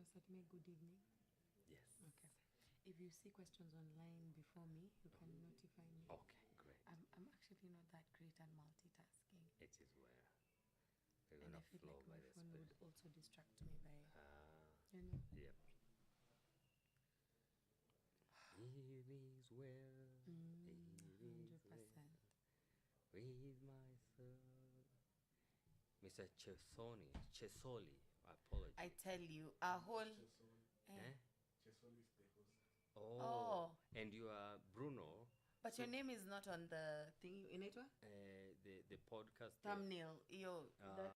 Satime, good evening. Yes. Okay. If you see questions online before me, you can notify me. Okay, great. I'm actually not that great at multitasking. It is where we're And I gonna feel flow like by my the phone Spirit. would also distract me by, Ah, you know. yep. It is well. It is 100%. well with my soul. Mr. Chesoli, apology. I tell you, our whole. Chesoli. Eh? Chesoli is the host. Oh, and you are Bruno. But your name is not on the thing in it. The podcast Thumbnail. Yo. Uh,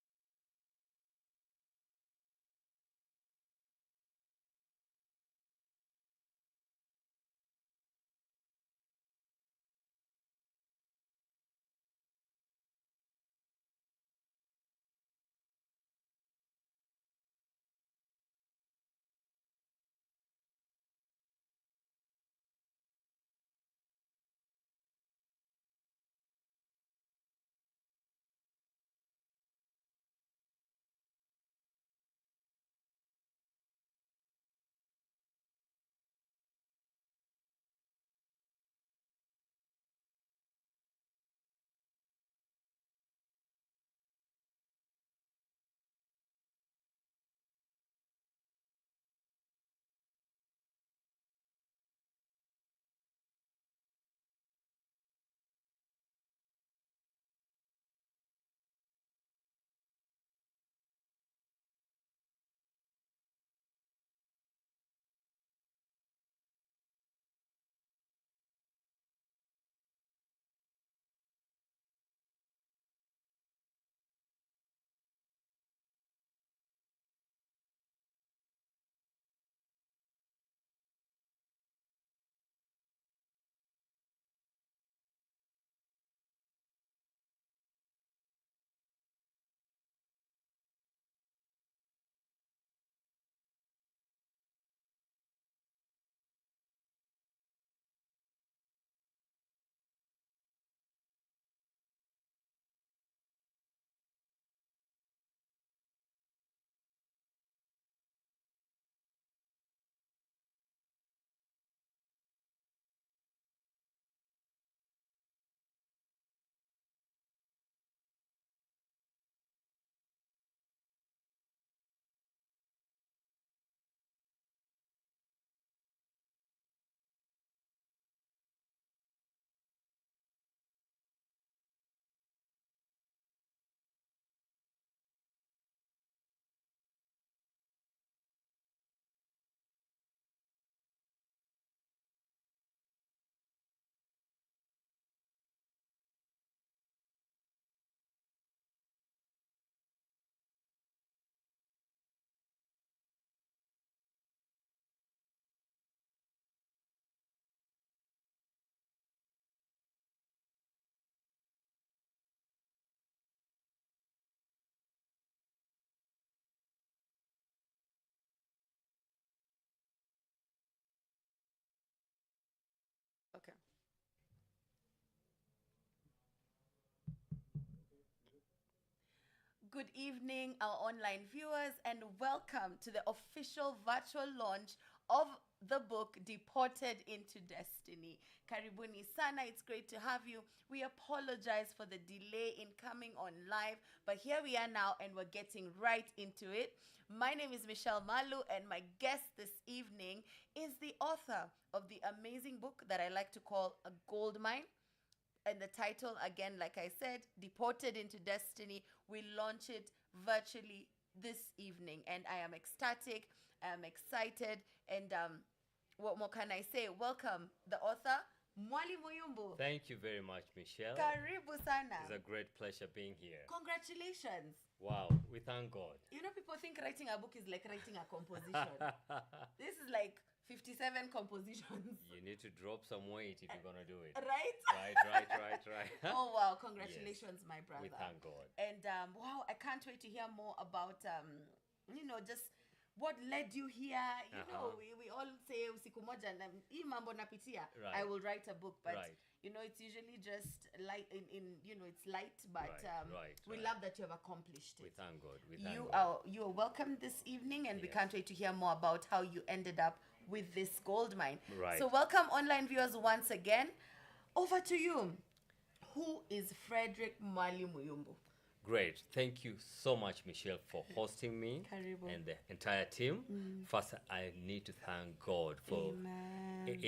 Okay. Good evening, our online viewers, and welcome to the official virtual launch of the book Deported into Destiny. Karibuni Sana, it's great to have you. We apologize for the delay in coming on live, but here we are now and we're getting right into it. My name is Michelle Malu, and my guest this evening is the author of the amazing book that I like to call A Gold Mine. And the title, again, like I said, Deported into Destiny. We launch it virtually this evening, and I am ecstatic. I am excited. And what more can I say? Welcome, the author, Mwali Muyumbu. Thank you very much, Michelle. Karibu sana. It's a great pleasure being here. Congratulations. Wow, we thank God. You know, people think writing a book is like writing a composition. This is like 57 compositions. You need to drop some weight if you're gonna do it. Right? Right. Oh, wow. Congratulations, my brother. We thank God. And wow, I can't wait to hear more about, just what led you here? You know, Uh-huh. we all say usiku moja na hii mambo napitia. Right. I will write a book, but Right. you know, it's usually just light in you know, it's light, but we Right. love that you have accomplished We it. thank God. We thank You God. are welcome this evening, and we Yes. can't wait to hear more about how you ended up with this gold mine. Right. So welcome online viewers once again. Over to you. Who is Frederick Mwali Muyumbu? Great. Thank you so much, Michelle, for hosting me Karibu. and the entire team. First, I need to thank God for Amen. it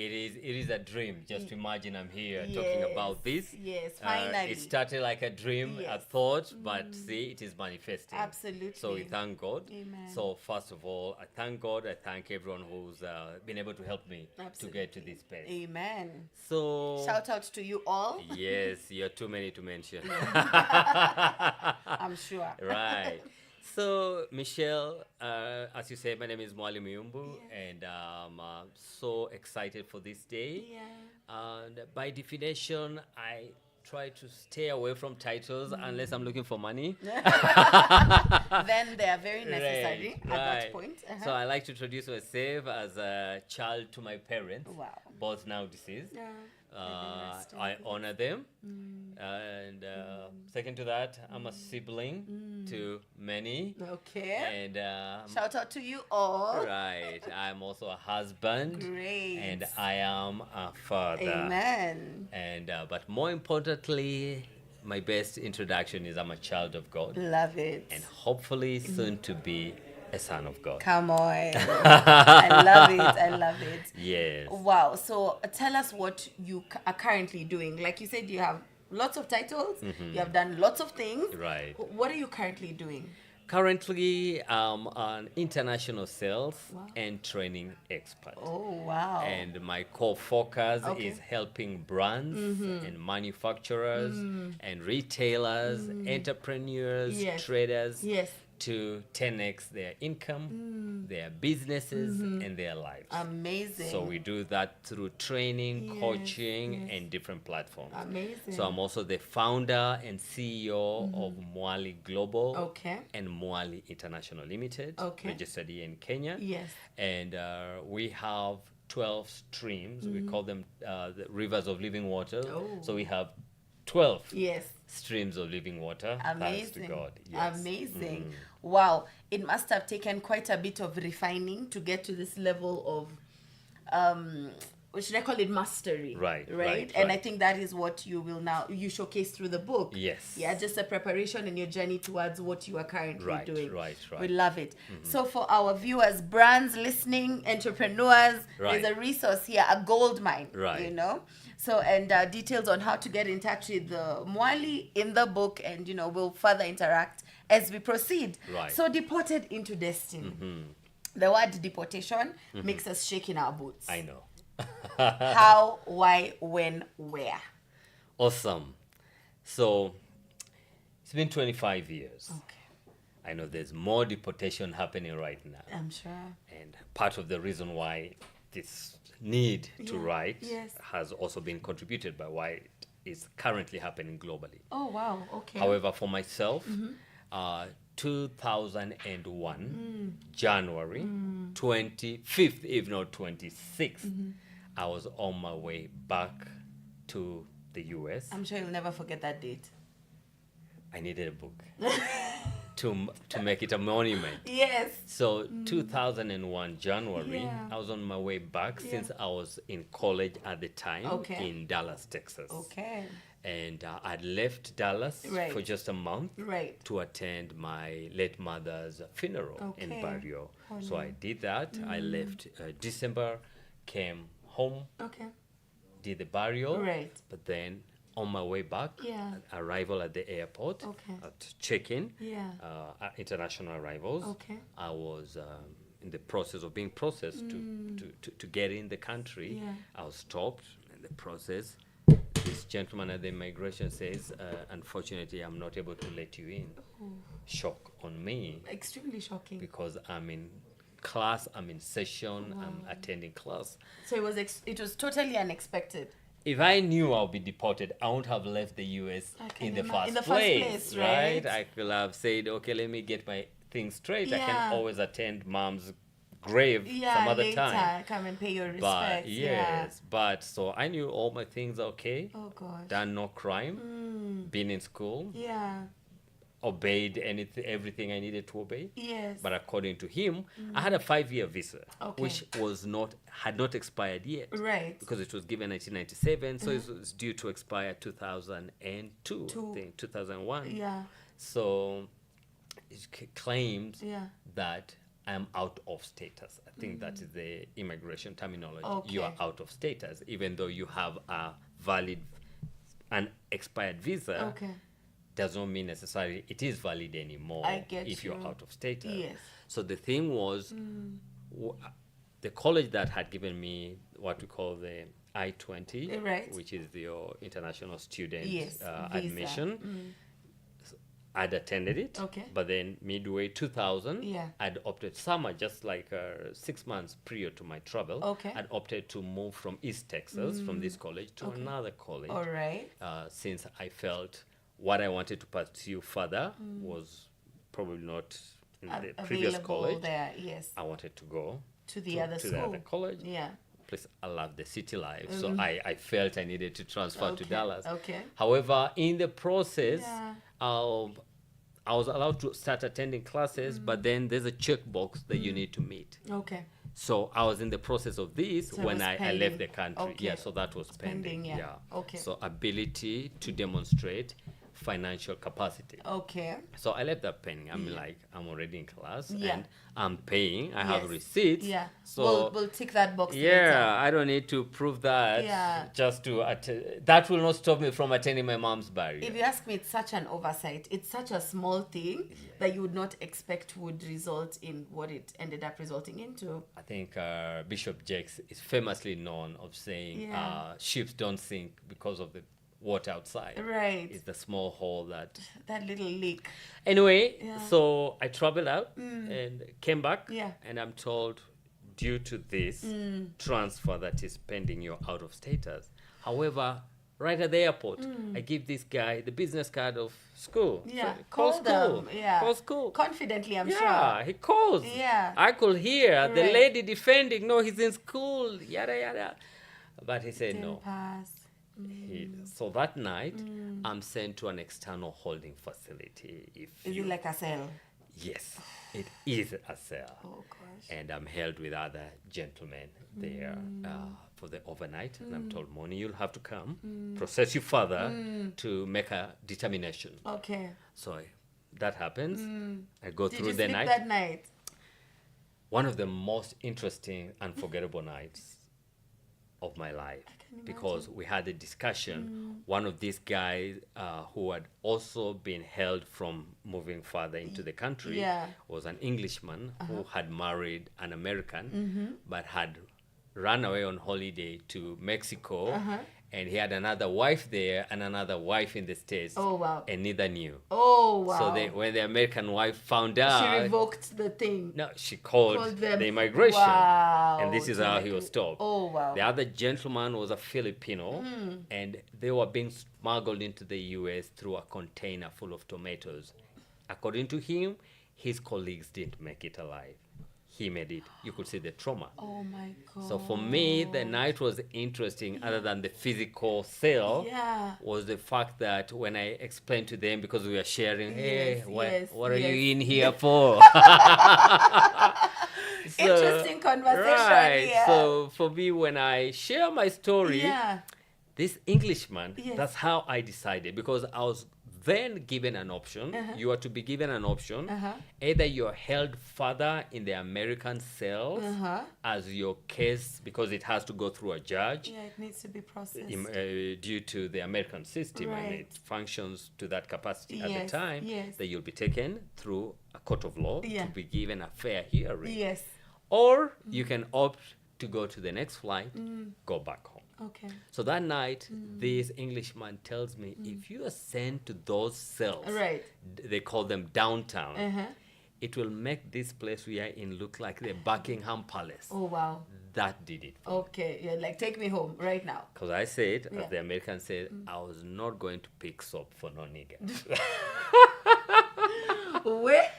is a dream. Just imagine I'm here talking about this. Yes, finally. It started like a dream, a Yes. thought, but see, it is manifesting. Absolutely. So we thank God. Amen. So first of all, I thank God. I thank everyone who's been able to help me to get to this place. Amen. So Shout out to you all. yes, you're too many to mention. I'm sure. Right. So, Michelle, as you said, my name is Mwali Muyumbu, and I'm so excited for this day. Yeah. And by definition, I try to stay away from titles unless I'm looking for money. Then they are very necessary at that Right. point. So I like to introduce myself as a child to my parents, Wow. both now deceased. Yeah. I honor them. And second to that, I'm a sibling to many. Okay. And Shout out to you all. right, I'm also a husband. Great. And I am a father. Amen. And but more importantly, my best introduction is I'm a child of God, Love it. and hopefully soon to be a son of God. Come on. I love it. I love it. Yes. Wow. So tell us what you are currently doing. Like you said, you have lots of titles. You have done lots of things. Right. What are you currently doing? Currently, I'm an international sales Wow. and training expert. Oh, wow. And my core focus Okay. is helping brands and manufacturers and retailers, entrepreneurs, Yes. traders Yes. to 10x their income, their businesses, and their lives. Amazing. So we do that through training, Yes, coaching, yes. and different platforms. Amazing. So I'm also the founder and CEO of Mwali Global Okay. and Mwali International Limited, Okay. registered here in Kenya. Yes. And we have 12 streams. We call them the rivers of living water. Oh. So we have 12 Yes. streams of living water. Thanks to Amazing. God. Yes. Amazing. Wow. It must have taken quite a bit of refining to get to this level of what should I call it, mastery? Right, right, And I right. think that is what you showcase through the book. Yes. Yeah, just a preparation and your journey towards what you are currently Right, doing. right. We love it. So for our viewers, brands listening, entrepreneurs, Right. there's a resource here, a gold mine. Right. You know? So, and details on how to get in touch with the Mwali in the book, and you know, we'll further interact as we proceed. Right. So, deported into destiny. The word deportation makes us shake in our boots. I know. How, why, when, where? Awesome. So it's been 25 years. Okay. I know there's more deportation happening right now. I'm sure. And part of the reason why this need to Yeah. write Yes. has also been contributed by why it is currently happening globally. Oh, wow. Okay. However, for myself, 2001, January 25th, if not 26th, I was on my way back to the US. I'm sure you'll never forget that date. I needed a book to make it a monument. Yes. So 2001 January, Yeah. I was on my way back since I was in college at the time Okay. in Dallas, Texas. Okay. And I'd left Dallas Right. for just a month Right. to attend my late mother's funeral in Okay. Barrio. Oh, So I did that. I left December, came home, Okay. did the burial. Right. But then on my way back, Yeah. arrival at the airport, Okay. at check-in, Yeah. international arrivals, Okay. I was in the process of being processed to get in the country. Yeah. I was stopped in the process. This gentleman at the immigration says, unfortunately, I'm not able to let you in. Shock on me Extremely shocking. because I'm in class, I'm in session, I'm attending class. So it was totally unexpected. If I knew I'll be deported, I wouldn't have left the US I can in the ima- first in the first place, place, right? right? I could have said, okay, let me get my things straight, I Yeah. can always attend mom's grave Yeah, some other later, time. come and pay your respects. But Yeah. yes, but so I knew all my things are okay. Oh gosh. Done no crime. Been in school. Yeah. Obeyed anything, everything I needed to obey. Yes. But according to him, I had a 5-year visa, Okay. which had not expired yet. Right. Because it was given 1997, so it was due to expire 2002, I think 2001. Yeah. So it claims Yeah. that I'm out of status. I think that is the immigration terminology. Okay. You are out of status, even though you have a valid and expired visa. Okay. Does not mean necessarily it is valid anymore I get if you. you're out of status. Yes. So the thing was, the college that had given me what we call the I-20, Right. which is your international student Yes, visa. admission, I'd attended it. Okay. But then midway 2000, Yeah. I'd opted summer, just like 6 months prior to my travel. Okay. I'd opted to move from East Texas, from this college, to another college. All right. Since I felt what I wanted to pursue further was probably not in the previous Available college. there. Yes. I wanted to go To the other to school. the other college. Yeah. Plus, I love the city life, so I felt I needed to transfer to Okay, Dallas. okay. However, in the process, Yeah. I was allowed to start attending classes, but then there's a checkbox that you need to meet. Okay. So I was in the process of this So it when was I pending. left the country. Okay. Yeah, so that was pending. pending, yeah. Okay. So ability to demonstrate financial capacity. Okay. So I left that pending. I'm like, I'm already in class Yeah. and I'm paying. I have Yes. receipts. Yeah. So we'll tick that box yeah, later. I don't need to prove that. Yeah. Just to that will not stop me from attending my mom's burial. If you ask me, it's such an oversight. It's such a small thing that you would not expect would result in what it ended up resulting into. I think Bishop Jakes is famously known of saying Yeah. ships don't sink because of the water outside. Right. It's the small hole that. That little leak. Anyway, Yeah. so I traveled out and came back. Yeah. And I'm told, due to this transfer that is pending, you're out of status. However, right at the airport, I give this guy the business card of school. Yeah. So, Call school. them. Yeah. Call school. Confidently, I'm Yeah, sure. he calls. Yeah. I could hear the Right. lady defending, no, he's in school, yada, yada. But he said Didn't no. pass. So that night, I'm sent to an external holding facility. Is it like a cell? Yes, it is a cell. Oh gosh. And I'm held with other gentlemen there for the overnight. And I'm told, Moni, you'll have to come, process you further to make a determination. Okay. So that happens. I go Did through you the sleep night. that night? One of the most interesting, unforgettable nights of my life, because we had a discussion. One of these guys who had also been held from moving further into the country Yeah. was an Englishman who had married an American, but had run away on holiday to Mexico, and he had another wife there and another wife in the States. Oh, wow. And neither knew. Oh wow. So when the American wife found she out, revoked the thing. no, she called Called them. the immigration. Wow. And this is To how make he was it- stopped. Oh wow. The other gentleman was a Filipino, and they were being smuggled into the US through a container full of tomatoes. According to him, his colleagues didn't make it alive. He made it. You could see the trauma. Oh my god. So for me, the night was interesting, other than the physical cell. Yeah. Was the fact that when I explained to them, because we were sharing, hey, Yes, what, yes, what are yes. you in here for? So, Interesting conversation right. here. So for me, when I share my story, Yeah. this Englishman, Yes. that's how I decided, because I was then given an option. You are to be given an option. Either you're held further in the American cells as your case, because it has to go through a judge. Yeah, it needs to be processed. Due to the American system, and Right. it functions to that capacity at Yes, the time, yes. that you'll be taken through a court of law Yeah. to be given a fair hearing. Yes. Or you can opt to go to the next flight, go back home. Okay. So that night, this Englishman tells me, if you are sent to those cells, Right. they call them downtown, it will make this place we are in look like the Buckingham Palace. Oh wow. That did it. Okay. Yeah, like take me home right now. Because I said, Yeah. as the American said, I was not going to pick soap for no nigger. Where?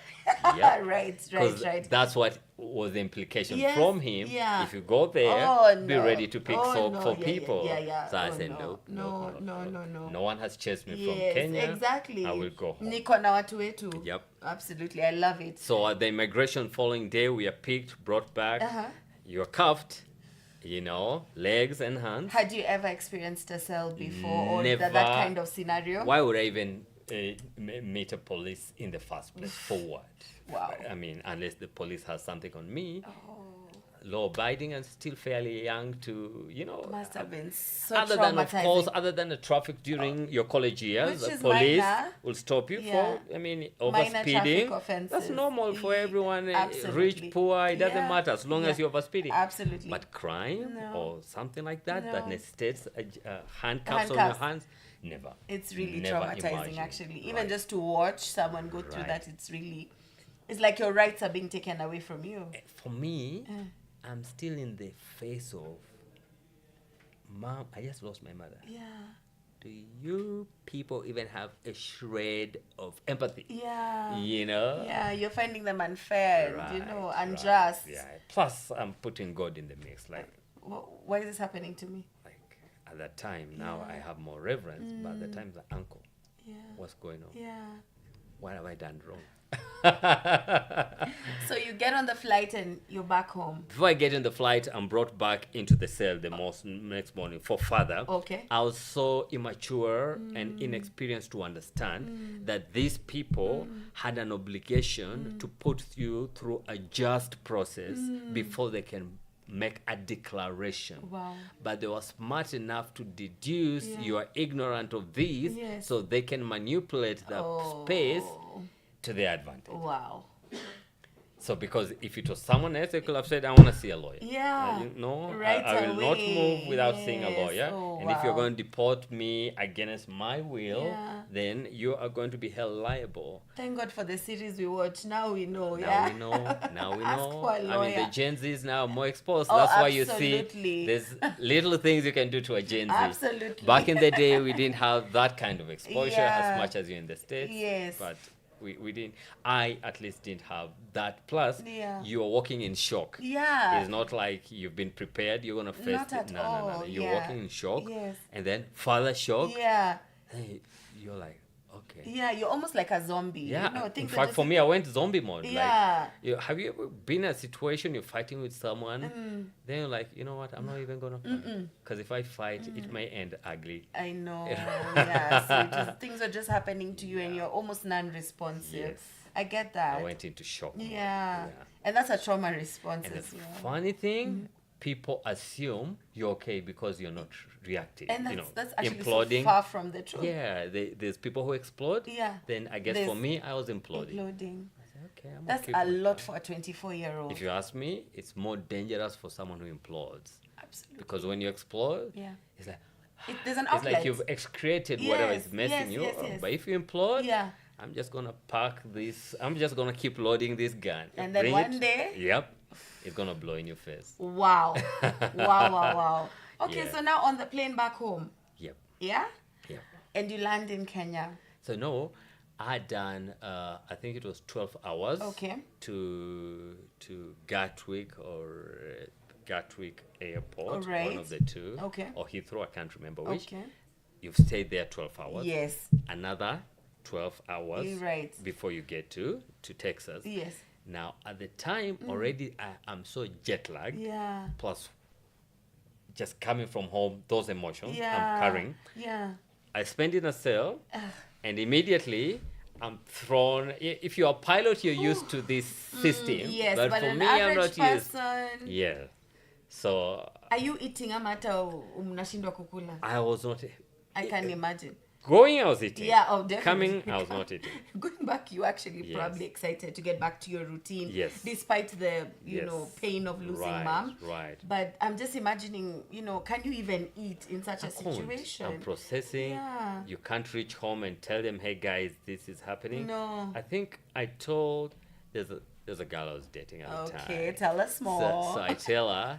Yep. Right, 'Cause right. that's what was the implication Yes, from him. yeah. If you go there, Oh, be no. ready to pick Oh, soap no. for Yeah, people. yeah. So I Oh, said, no. look, No, look, no, look. no, no. No one has chased me from Yes, Kenya. exactly. I will go home. Niko na watu wetu. Yep. Absolutely, I love it. So at the immigration following day, we are picked, brought back. Uh-huh. You're cuffed, legs and hands. Had you ever experienced a cell before, or Never. that kind of scenario? Why would I even meet a police in the first place? For what? Wow. I mean, unless the police has something on me. Oh, Law-abiding and still fairly young to, must have been so other traumatizing. than, of course, other than the traffic during your college years, Which the is police minor. will stop you Yeah. for, Minor overspeeding. traffic offenses. That's normal for everyone, Absolutely. rich, poor, it doesn't Yeah. matter as long as you're overspeeding. Absolutely. But crime No. or something like that No. necessitates handcuffs on your Handcuffs. hands, never. It's really Never traumatizing, imagine. actually. Even Right. just to watch someone go through Right. that, it's like your rights are being taken away from you. For me, I'm still in the face of, Mom, I just lost my mother. Yeah. Do you people even have a shred of empathy? Yeah. Yeah, you're finding them unfair, Right, unjust. right, yeah. Plus, I'm putting God in the mix. Like Why is this happening to me? at that time, now I have more reverence. But at the time, the uncle, Yeah. what's going on? Yeah. What have I done wrong? So you get on the flight and you're back home. Before I get in the flight, I'm brought back into the cell the next morning for further. Okay. I was so immature and inexperienced to understand that these people had an obligation to put you through a just process before they can make a declaration. Wow. But they were smart enough to deduce you are ignorant of these, Yes. so they can manipulate the space to their advantage. Wow. So because if it was someone else, they could have said, I want to see a lawyer. Yeah. Right I will not away. move without seeing a Yes. lawyer. Oh, and if you're wow. going to deport me against my will, Yeah. then you are going to be held liable. Thank God for the series we watch. Now we know, Now we know. Now we Ask know. for a I mean, lawyer. the Gen Zs now are more exposed. Oh, That's why you see absolutely. there's little things you can do to a Gen Z. Absolutely. Back in the day, we didn't have that kind of exposure Yeah. as much as you in the States. Yes. But we didn't. I at least didn't have that. Plus, Yeah. you are walking in shock. Yeah. It's not like you've been prepared. You're gonna face Not it. at No. all, You're yeah. walking in shock. Yes. And then further shock. Yeah. Hey, you're like, okay. Yeah, you're almost like a zombie. Yeah. You know, In things are fact, just- for me, I went zombie mode. Yeah. Like, have you ever been in a situation you're fighting with someone? Then you're like, you know what? I'm not even gonna fight. Because if I fight, it may end ugly. I know. Yeah. So things are just happening to you and you're almost non-responsive. Yes. I get that. I went into shock mode. Yeah. And that's a trauma response And as the well. funny thing, people assume you're okay because you're not reactive. And that's actually imploding. so far from the truth. Yeah, there's people who explode. Yeah. Then I guess for There's me, I was imploding. Imploding. I said, okay, I'm That's okay a with lot that. for a 24-year-old. If you ask me, it's more dangerous for someone who implodes. Absolutely. Because when you explode, Yeah. it's like There's an it's outlet. like you've excreted whatever Yes, is messing yes, you yes, up. yes. But if you implode, Yeah. I'm just gonna park this. I'm just gonna keep loading this gun. And then Bring one it. day- Yep, it's gonna blow in your face. Wow. Wow. Okay, Yeah. so now on the plane back home. Yep, Yeah? yep. And you land in Kenya. So no, I had done. I think it was 12 hours. Okay. To Gatwick or Gatwick Airport, one Alright. of the two. Okay. Or Heathrow, I can't remember which. Okay. You've stayed there 12 hours. Yes. Another 12 hours You're right. before you get to Texas. Yes. Now, at the time, already I'm so jet lagged. Yeah. Plus, just coming from home, those emotions Yeah. I'm carrying. Yeah. I spend in a cell, and immediately I'm thrown. If you're a pilot, you're used to this system. Yes, but but for an me, I'm average not used. person. Yeah. So Are you eating ama hata mnashindwa kukula? I was not I can imagine. going. I was eating. Yeah, oh, definitely. Coming, I was not eating. Going back, you actually Yes. probably excited to get back to your routine. Yes. Despite the, Yes. pain of losing Right, mom. right. But I'm just imagining, can you even eat in such a Couldn't. situation? I'm processing. Yeah. You can't reach home and tell them, "Hey guys, this is happening." No. I think I told there's a girl I was dating at the time. Okay, tell us more. So I tell her,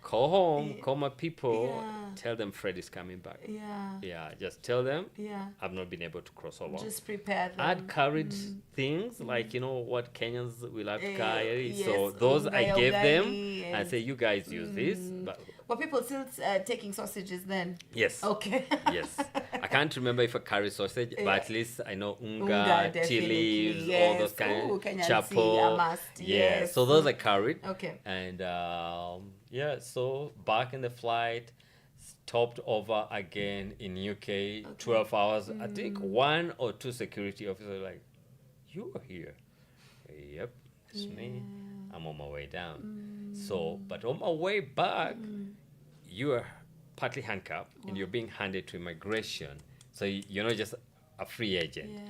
call home, call my people, Yeah. tell them Fred is coming back. Yeah. Yeah, just tell them Yeah. I've not been able to cross over. Just prepare them. I'd carried things like, you know, what Kenyans will have to carry. Yes, So those I unga gave them ugali and and- say, you guys use this. But Were people still taking sausages then? yes. Okay. Yes. I can't remember if I carry sausage, but at least I know Unga, unga, tea definitely, leaves, all yes. those kind Ooh, of Kenyan tea, chapo. a must, Yeah. yes. So those I carried. Okay. And yeah, so back in the flight, stopped over again in UK, 12 hours. I think one or two security officers like, you are here. Yep, it's me. I'm on my way down. So, but on my way back, you are partly handcuffed and you're being handed to immigration. So you're not just a free agent. Yeah.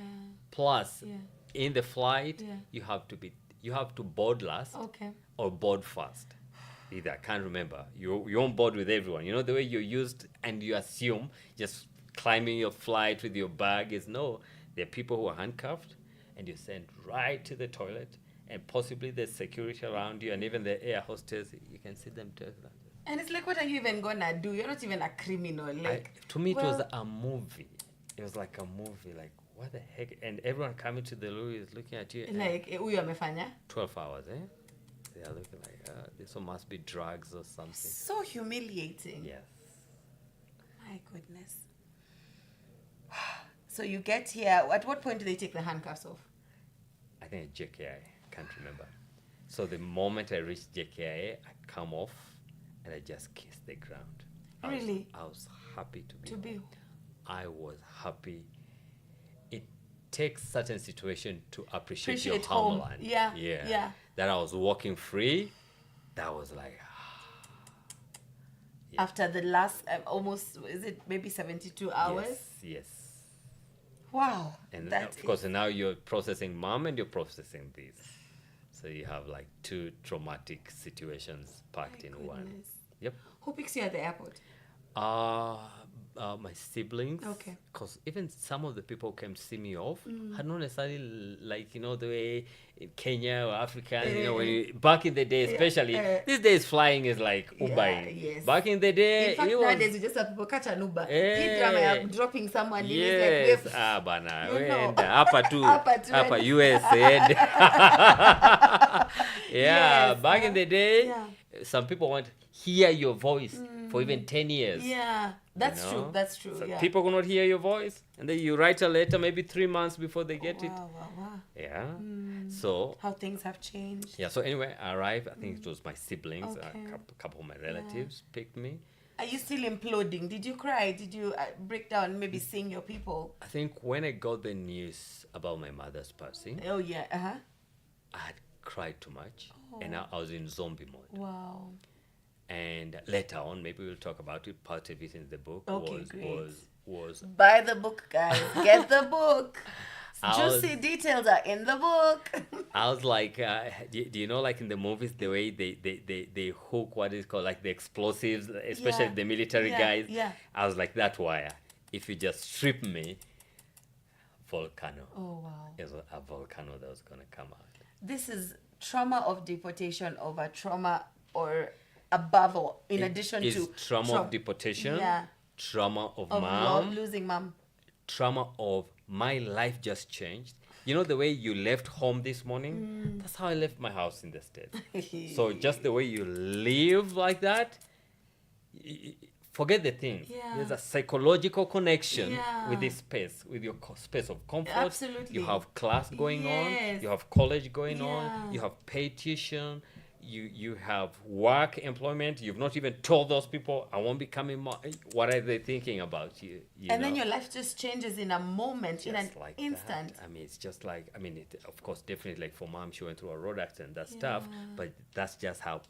Plus, Yeah. in the flight, Yeah. you have to board last Okay. or board first. Either, I can't remember. You're on board with everyone. You know the way you're used and you assume just climbing your flight with your bag is no. There are people who are handcuffed and you're sent right to the toilet and possibly there's security around you and even the air hostess, you can see them tell them. And it's like, what are you even gonna do? You're not even a criminal. Like, To me, it was well- a movie. It was like a movie. Like, what the heck? And everyone coming to the loo is looking at you. and like, huyu amefanya. 12 hours, eh? They are looking like, this one must be drugs or something. So humiliating. Yes. My goodness. So you get here. At what point do they take the handcuffs off? I think JKI. Can't remember. So the moment I reached JKI, I come off and I just kissed the ground. Really? I was happy to be To home. be. I was happy. It takes certain situation to appreciate your Appreciate home. homeland. Yeah, Yeah. yeah. That I was walking free. That was like, After the last almost, is it maybe 72 hours? yes. Wow. And that of course, now you're processing mom and you're processing this. So you have like two traumatic situations packed in one. goodness. Yep. Who picks you at the airport? My siblings. Okay. Because even some of the people who came to see me off had not necessarily like, you know, the way in Kenya or Africa, you know, when you, back in the day, especially, these days flying is like Ubering. yes. Back in the day, In fact, it was... nowadays, you just have people catch an Uber. Eh. Drama ya dropping someone in Yes, is like, bana, you know. upper to Upper to USA. Yes, back in the day, yeah. some people want to hear your voice for even 10 years. yeah, that's you true. know? That's true. So yeah. people cannot hear your voice, and then you write a letter maybe 3 months before they get it. Wow, wow, wow. Yeah. So How things have changed. yeah. So anyway, I arrived. I think it was my siblings, Okay. a couple of my relatives picked me. Are you still imploding? Did you cry? Did you break down? Maybe sing your people? I think when I got the news about my mother's passing, Oh yeah. I had cried too much, and I was in zombie mode. Wow. And later on, maybe we'll talk about it. Part of it in the book Okay, great. was Buy the book, guys. Get the book. I was- Juicy details are in the book. I was like, do you know, like in the movies, the way they hook what is called like the explosives, especially Yeah. the military Yeah, guys. yeah. I was like that wire. If you just strip me, volcano. Oh wow. It was a volcano that was gonna come out. This is trauma of deportation over trauma or above or in addition Is to trauma of deportation, Yeah. trauma of Of mom, losing mom. trauma of my life just changed. You know the way you left home this morning? That's how I left my house in the States. So just the way you live like that, forget the things. Yeah. There's a psychological connection Yeah. with this space, with your space of comfort. Absolutely. You have class going on. Yes. You have college going Yeah. on. You have paid tuition. You have work, employment. You've not even told those people, I won't be coming more. What are they thinking about you? And then your life just changes in a moment, in an Just like instant. that. I mean, it's just like, I mean, of course, definitely like for mom, she went through a road accident, that stuff, but that's just how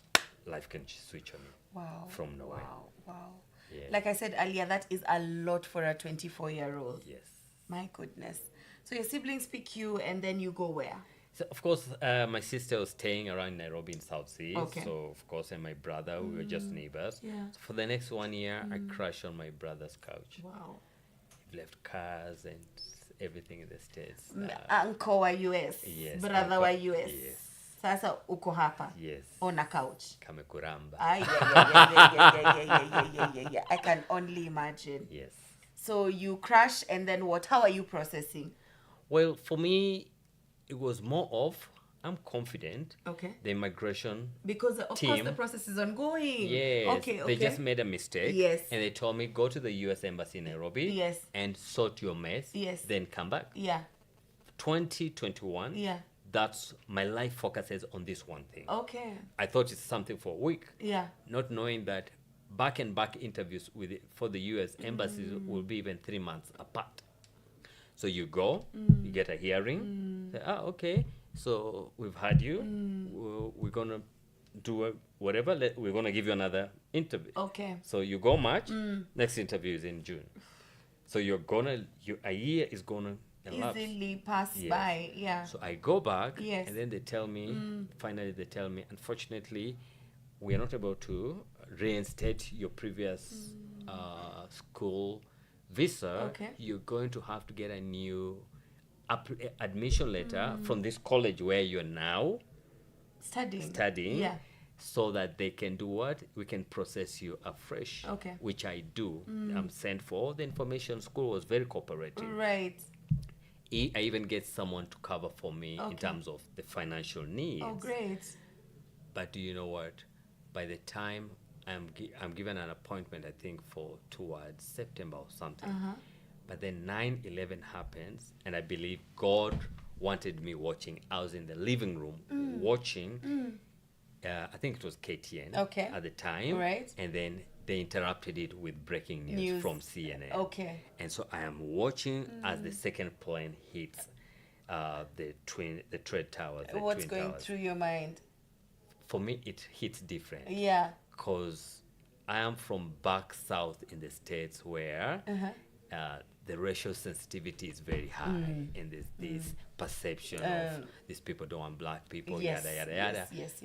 life can switch on you. Wow. From nowhere. Wow. Wow. Yeah. Like I said earlier, that is a lot for a 24-year-old. Yes. My goodness. So your siblings pick you and then you go where? So, of course, my sister was staying around Nairobi in South Sea. Okay. So, of course, and my brother, we were just neighbors. Yeah. So for the next 1 year, I crashed on my brother's couch. Wow. He left cars and everything in the States. Uncle were US. Yes. Brother uncle- were US. Yes. Sasa uko hapa. Yes. On a couch. Kamekuramba. Yeah. I can only imagine. Yes. So you crash, and then what? How are you processing? Well, for me, it was more of, I'm confident. Okay. The immigration Because of team, course the process is ongoing. yes, Okay. they just made a mistake. Yes. And they told me, go to the U.S. Embassy in Nairobi. Yes. And sort your mess. Yes. Then come back. Yeah. 2021. Yeah. That's my life focuses on this one thing. Okay. I thought it's something for a week. Yeah. Not knowing that back interviews for the U.S. embassies will be even 3 months apart. So you go, you get a hearing. Say, okay, so we've had you. We're gonna do whatever. We're gonna give you another interview. Okay. So you go March. Next interview is in June. So a year is gonna elapse. Easily pass Yes. by. Yeah. So I go back, Yes. and then they tell me, finally they tell me, unfortunately, we are not able to reinstate your previous school visa. Okay. You're going to have to get a new admission letter from this college where you're now studying. Yeah. So that they can do what? We can process you afresh. Okay. Which I do. I'm sent for. The information school was very cooperative. Right. I even get someone to cover for me in Okay. terms of the financial needs. Oh, great. But do you know what? By the time I'm given an appointment, I think towards September or something. But then 9/11 happens, and I believe God wanted me watching. I was in the living room watching. I think it was KTN at the time. Right. And then they interrupted it with breaking news from CNN. Okay. And so I am watching as the second plane hits the trade towers. What's twin going towers. through your mind? For me, it hits different. Yeah. Because I am from back south in the States where the racial sensitivity is very high, and there's this perception of these people don't want black people, Yes. yada, yada, yada. Yes.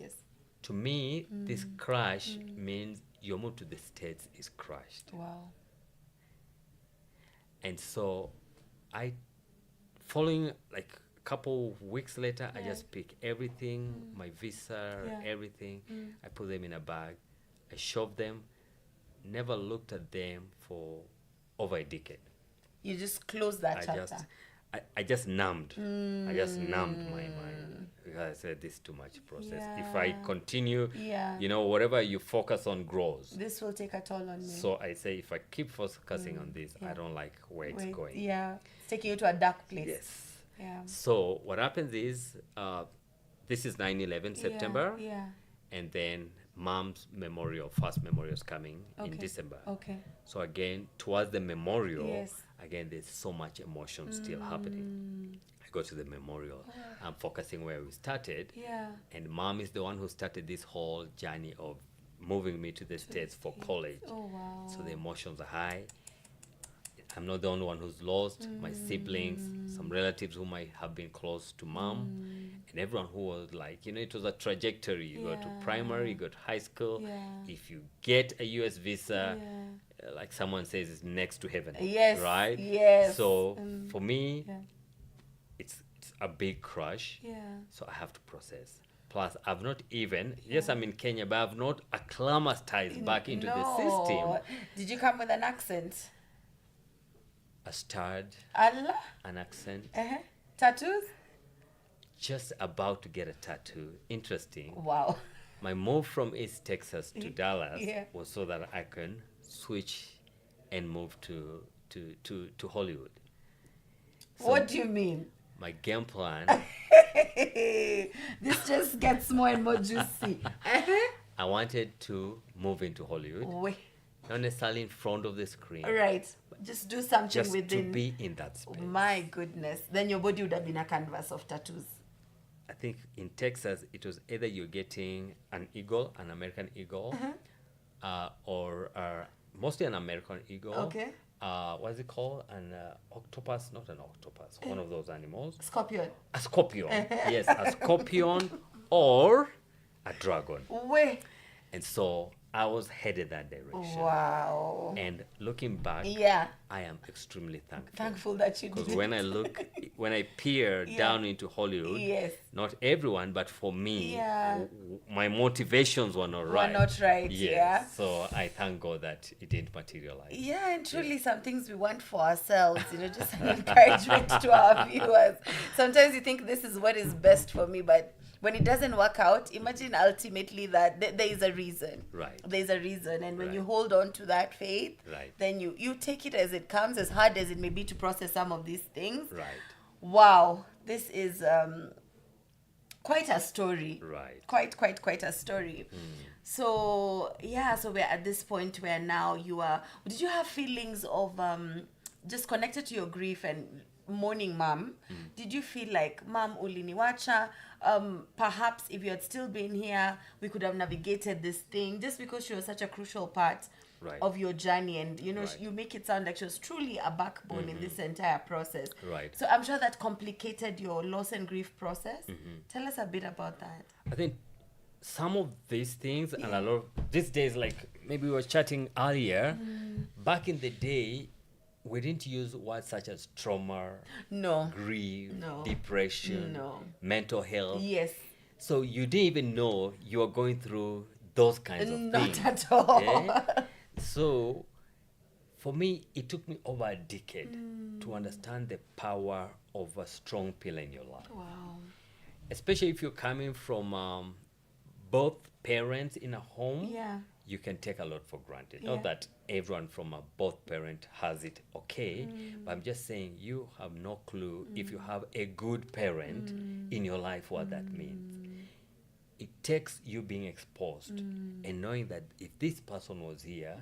To me, this crash means your move to the States is crushed. Wow. And so following like a couple weeks later, I just pick everything, my visa, everything. I put them in a bag. I shoved them, never looked at them for over a decade. You just close that chapter. I just numbed. I just numbed my mind. Because I said, this is too much process. If I continue, whatever you focus on grows. This will take a toll on me. So I say, if I keep focusing on this, I don't like where it's going. Yeah. It's taking you to a dark place. Yes. Yeah. So what happens is, this is 9/11 September. Yeah. And then mom's memorial, first memorial is coming in December. Okay. So again, towards the memorial, Yes. again, there's so much emotion still happening. I go to the memorial. I'm focusing where we started. Yeah. And mom is the one who started this whole journey of moving me to the States for college. Oh, wow. So the emotions are high. I'm not the only one who's lost. My siblings, some relatives who might have been close to mom, and everyone who was like, it was a trajectory. You go to primary, you go to high school. Yeah. If you get a US visa, like someone says, it's next to heaven. Yes. Right? Yes. So for me, it's a big crush. Yeah. So I have to process. Plus, I've not even, yes, I'm in Kenya, but I've not acclimatized back into the system. Did you come with an accent? A stud, Allah? an accent. Tattoos? Just about to get a tattoo. Interesting. Wow. My move from East Texas to Dallas Yeah. was so that I can switch and move to Hollywood. So What do you mean? my game plan, This just gets more and more juicy. I wanted to move into Hollywood. Wait. Not necessarily in front of the screen. Right. Just do something Just within. to be in that space. My goodness. Then your body would have been a canvas of tattoos. I think in Texas, it was either you're getting an eagle, an American eagle, or mostly an American eagle. Okay. What is it called? An octopus? Not an octopus. One of those animals. Scorpion. A scorpion. Yes, a scorpion or a dragon. Wait. And so I was headed that direction. Wow. And looking back, Yeah. I am extremely thankful. Thankful that you Because did. when I peer Yeah. down into Hollywood, Yes. not everyone, but for me, Yeah. my motivations were not right. Were not right, Yes. yeah. So I thank God that it didn't materialize. Yeah, and truly some things we want for ourselves, just an encouragement to our viewers. Sometimes you think this is what is best for me, but when it doesn't work out, imagine ultimately that there is a reason. Right. There's a reason. And when you Right. hold on to that faith, Right. then you take it as it comes, as hard as it may be to process some of these things. Right. Wow, this is quite a story. Right. Quite a story. So so we're at this point where now you are. Did you have feelings of just connected to your grief and mourning mom? Did you feel like mom uliniwacha? Perhaps if you had still been here, we could have navigated this thing, just because she was such a crucial part Right. of your journey, and Right. you make it sound like she was truly a backbone in this entire process. Right. So I'm sure that complicated your loss and grief process. Tell us a bit about that. I think some of these things and a lot of these days, like maybe we were chatting earlier, back in the day, we didn't use words such as trauma, No. grief, No. depression, No. mental health. Yes. So you didn't even know you were going through those kinds of Not things. at all. Yeah? So for me, it took me over a decade to understand the power of a strong pillar in your life. Wow. Especially if you're coming from both parents in a home, Yeah. you can take a lot for granted. Yeah. Not that everyone from a both parent has it okay, but I'm just saying you have no clue if you have a good parent in your life what that means. It takes you being exposed and knowing that if this person was here,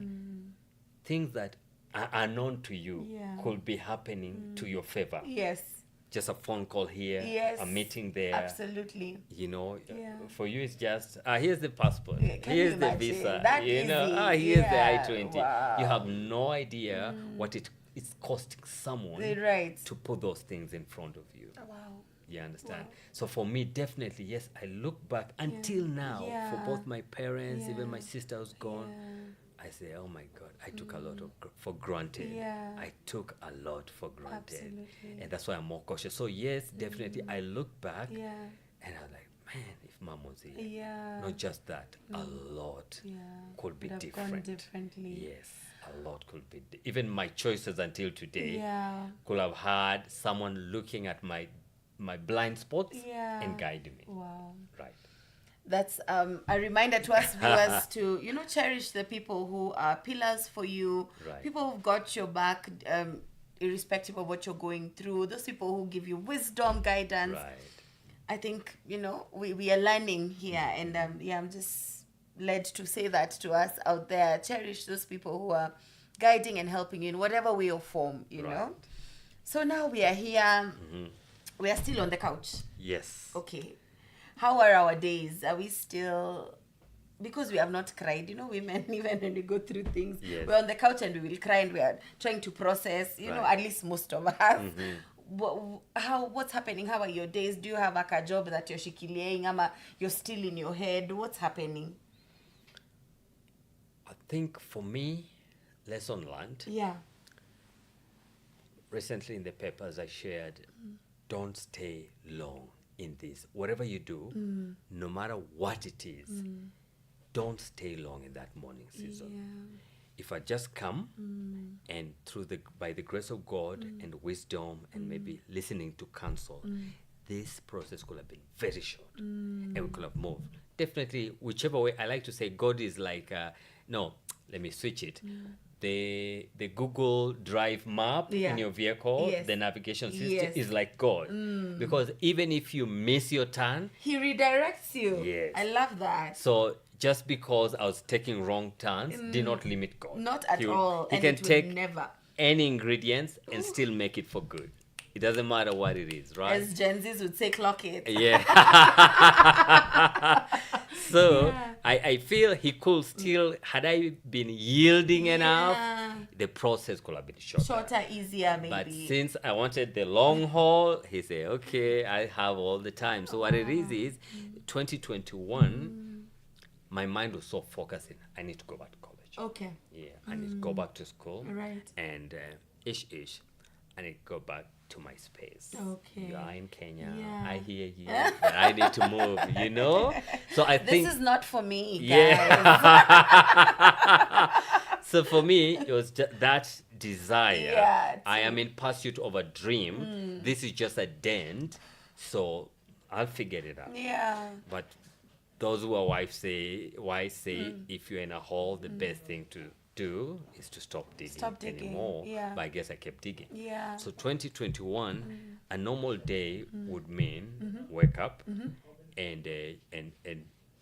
things that are unknown to you Yeah. could be happening to your favor. Yes. Just a phone call here, Yes. a meeting there. Absolutely. Yeah. For you it's just here's the passport, Yeah, can here's you the imagine? visa, That here's easy. the Yeah. I-20. Wow. You have no idea what it's costing someone Right. to put those things in front of you. Wow. You understand? Wow. So for me, definitely, yes, I look back until now for Yeah. both my parents, even my Yeah. sister was gone. Yeah. I say, oh my God, I took a lot for granted. Yeah. I took a lot for granted. Absolutely. And that's why I'm more cautious. So yes, definitely, I look back Yeah. and I was like, man, if mom was here, Yeah. not just that, a lot Yeah. could be Would have gone different. differently. Yes, a lot could be. Even my choices until today Yeah. could have had someone looking at my blind spots Yeah. and guiding me. Wow. Right. That's a reminder to us viewers to cherish the people who are pillars for you. Right. People who've got your back, irrespective of what you're going through. Those people who give you wisdom, guidance. Right. I think we are learning here, and I'm just led to say that to us out there. Cherish those people who are guiding and helping you in whatever way or form. You know. Right. So now we are here. We are still on the couch. Yes. Okay. How are our days? Are we still, because we have not cried, women, even when we go through things, Yes. we're on the couch and we will cry, and we are trying to process, Right. at least most of us. What's happening? How are your days? Do you have like a job that you're shikiliaing, ama you're still in your head? What's happening? I think for me, lesson learned. Yeah. Recently in the papers I shared, don't stay long in this. Whatever you do, no matter what it is, don't stay long in that mourning season. If I just come and by the grace of God and wisdom and maybe listening to counsel, this process could have been very short and we could have moved. Definitely, whichever way, I like to say God is like, no, let me switch it. The Google Drive map in your vehicle, Yes. the navigation system Yes. is like God. Because even if you miss your turn, He redirects you. Yes. I love that. so just because I was taking wrong turns did not limit God. Not at He, all. He And can it would take never. any ingredients and still make it for good. It doesn't matter what it is, right? As Gen Zs would say, clock it. Yeah. So I feel he could still, had I been yielding enough, the process could have been shorter. Shorter, easier, maybe. But since I wanted the long haul, he said, okay, I have all the time. So what it is 2021, my mind was so focused in, I need to go back to college. Okay. Yeah, I need to go back to school. Right. And ish, I need to go back to my space. Okay. You are in Kenya. Yeah. I hear you. But I need to move, you know? So I think... This is not for me, guys. Yeah. So for me, it was that desire. Yeah, I am in pursuit of a dream. This is just a dent. So I'll figure it out. Yeah. But those who are wise say if you're in a hole, the best thing to do is to stop digging anymore. Yeah. But I guess I kept digging. Yeah. So 2021, a normal day would mean wake up and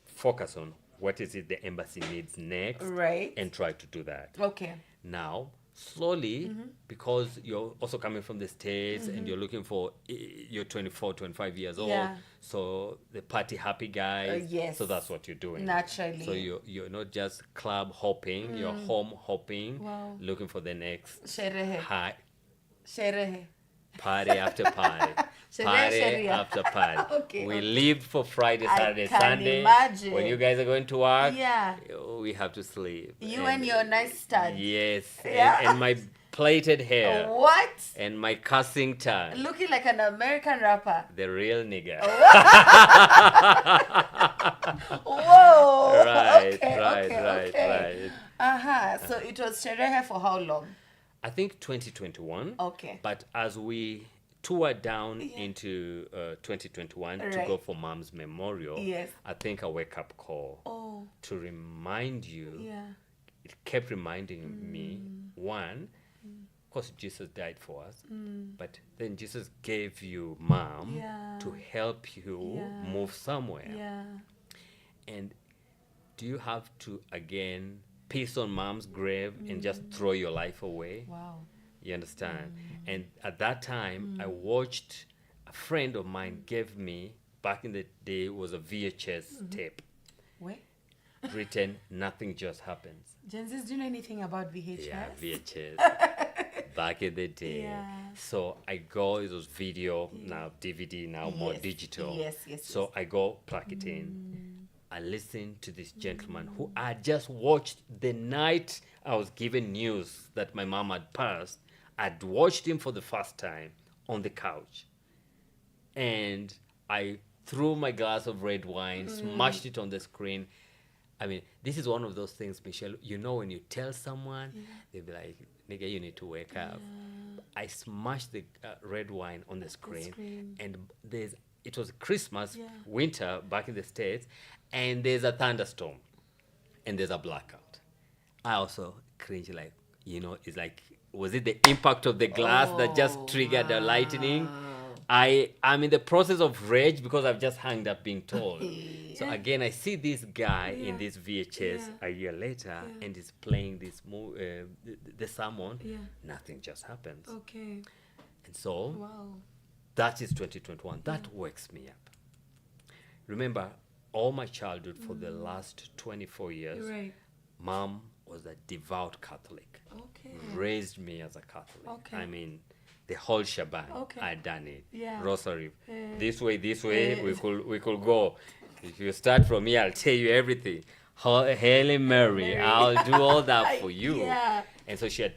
focus on what is it the embassy needs next, Right. and try to do that. Okay. Now, slowly, because you're also coming from the States and you're looking for, you're 24, 25 years old, Yeah. so the party happy guys, yes. so that's what you're doing. Naturally. So you're not just club hopping, you're home hopping, Wow. looking for the next Sherehe. high Sherehe. party after party. Party Sheria. after party. Okay, We okay. lived for Friday, I Saturday, can Sunday. imagine. When you guys are going to work, Yeah. we have to sleep. You and your nice studs. Yes. Yeah. And my plaited hair. What? And my cussing tongue. Looking like an American rapper. The real nigga. Whoa. Right, Okay, right, okay, right, okay. right. Uh-huh. So it was Sherehe for how long? I think 2021. Okay. But as we toured down Yeah. into 2021 to Right. go for Mom's memorial, Yes. I think a wake-up call Oh, to remind you. yeah. It kept reminding me, one, of course, Jesus died for us, but then Jesus gave you Mom Yeah. to help you Yeah. move somewhere. Yeah. And do you have to, again, piss on Mom's grave and just throw your life away? Wow. You understand? And at that time, I watched a friend of mine gave me, back in the day, was a VHS tape Wait. written, Nothing Just Happens. Gen Zs, do you know anything about VHS? Yeah, VHS. Back in the day. Yeah. So I go, it was video, now DVD, now more Yes, digital. yes, So I go plug it in. I listen to this gentleman who I had just watched the night I was given news that my mom had passed. I'd watched him for the first time on the couch. And I threw my glass of red wine, smashed it on the screen. I mean, this is one of those things, Michelle, you know, when you tell someone, they'll be like, nigga, you need to wake up. I smashed the red wine on the screen. And it was Christmas, winter back in the States, and there's a thunderstorm and there's a blackout. I also cringe, like, you know, it's like, was it the impact of the glass that just triggered the lightning? I'm in the process of rage because I've just hung up being told. So again, I see this guy in this VHS a year later, and he's playing this the sermon. Nothing just happens. Okay. And so Wow. that is 2021. That wakes me up. Remember, all my childhood for the last 24 years, Right. Mom was a devout Catholic. Okay. Raised me as a Catholic. Okay. I mean, the whole shebang. Okay. I'd done it. Yeah. Rosary. This way, we could go. If you start from here, I'll tell you everything. Hail Mary, I'll do all that for you. Yeah. And so she had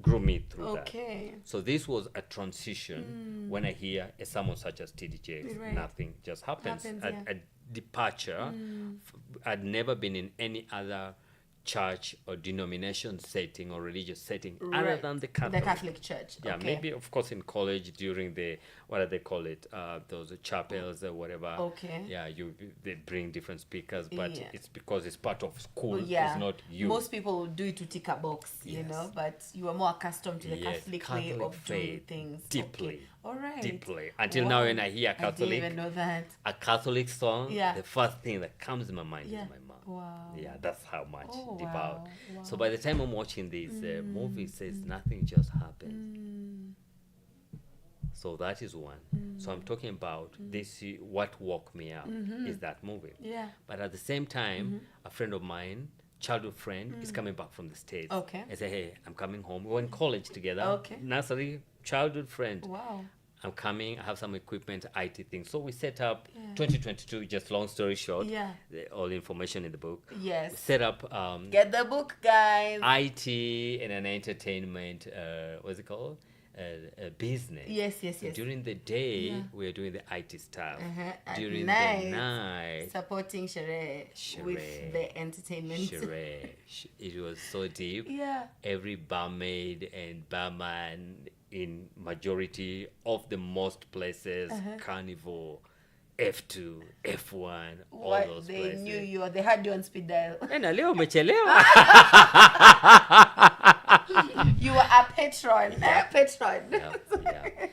grew me through that. Okay. So this was a transition when I hear a sermon such as TDJ, Right. nothing just happens. Happens, A departure. I'd never been in any other church or denomination setting or religious setting other Right. than the Catholic. The Catholic Church. Yeah, Okay. maybe of course in college during the what do they call it? Those chapels or whatever. Okay. Yeah, they bring different speakers, but Yeah. it's because it's part of school. Well, yeah. It's not you. Most people do it to tick a box, you Yes. know, but you are more accustomed to the Yes, Catholic way Catholic of doing faith, things. deeply. Okay. All right. Deeply. Until now, when I hear I didn't Catholic, even know that. a Catholic song, Yeah. the first thing that comes in my mind Yeah. is my mom. Wow. Yeah, that's how much Oh, devout. wow. So by the time I'm watching this movie, it says nothing just happens. So that is one. So I'm talking about this. What woke me up is that movie. Yeah. But at the same time, a friend of mine, childhood friend, is coming back from the States. Okay. I say, hey, I'm coming home. We were in college together. Okay. Nursery, childhood friend. Wow. I'm coming. I have some equipment, IT things. So we set up 2022. Just long story short. Yeah. All information in the book. Yes. We set up Get the book, guys. IT and an entertainment. What's it called? Business. Yes. So during the day, we are doing the IT stuff. At During night, the night, supporting Shere with the entertainment. Shere. It was so deep. Yeah. Every barmaid and barman in majority of the most places, Carnival, F2, F1, all What those they places. knew you, they had you on speed dial. Na leo umechelewa. You were a patron. A patron. Yeah.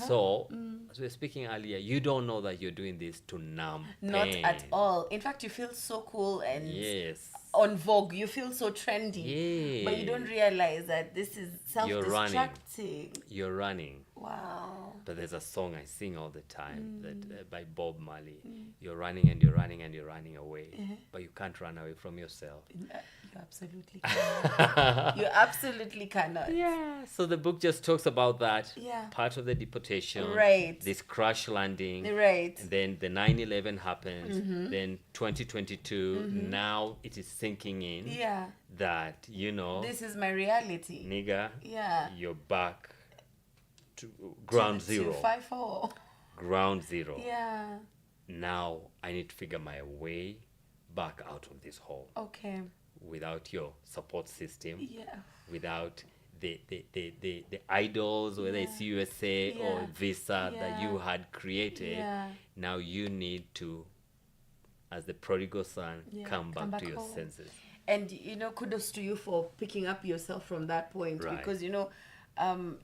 So, as we were speaking earlier, you don't know that you're doing this to numb Not pain. at all. In fact, you feel so cool and Yes. on Vogue. You feel so trendy. Yeah. But you don't realize that this is self-destructing. You're running. Wow. But there's a song I sing all the time that by Bob Marley. You're running and you're running and you're running away, but you can't run away from yourself. You absolutely cannot. You absolutely cannot. Yeah. So the book just talks about that. Yeah. Part of the deportation. Right. This crash landing. Right. And then the 9/11 happens. Then 2022. Now it is sinking in Yeah. that, This is my reality. nigga, Yeah. you're back to ground zero. 254. Ground zero. Yeah. Now I need to figure my way back out of this hole Okay. without your support system, Yeah. without the idols, whether it's USA or Yeah. Visa that you Yeah. had created. Yeah. Now you need to, as the prodigal son, Yeah, come come back back to your home. senses. And kudos to you for picking up yourself from that point. Right. Because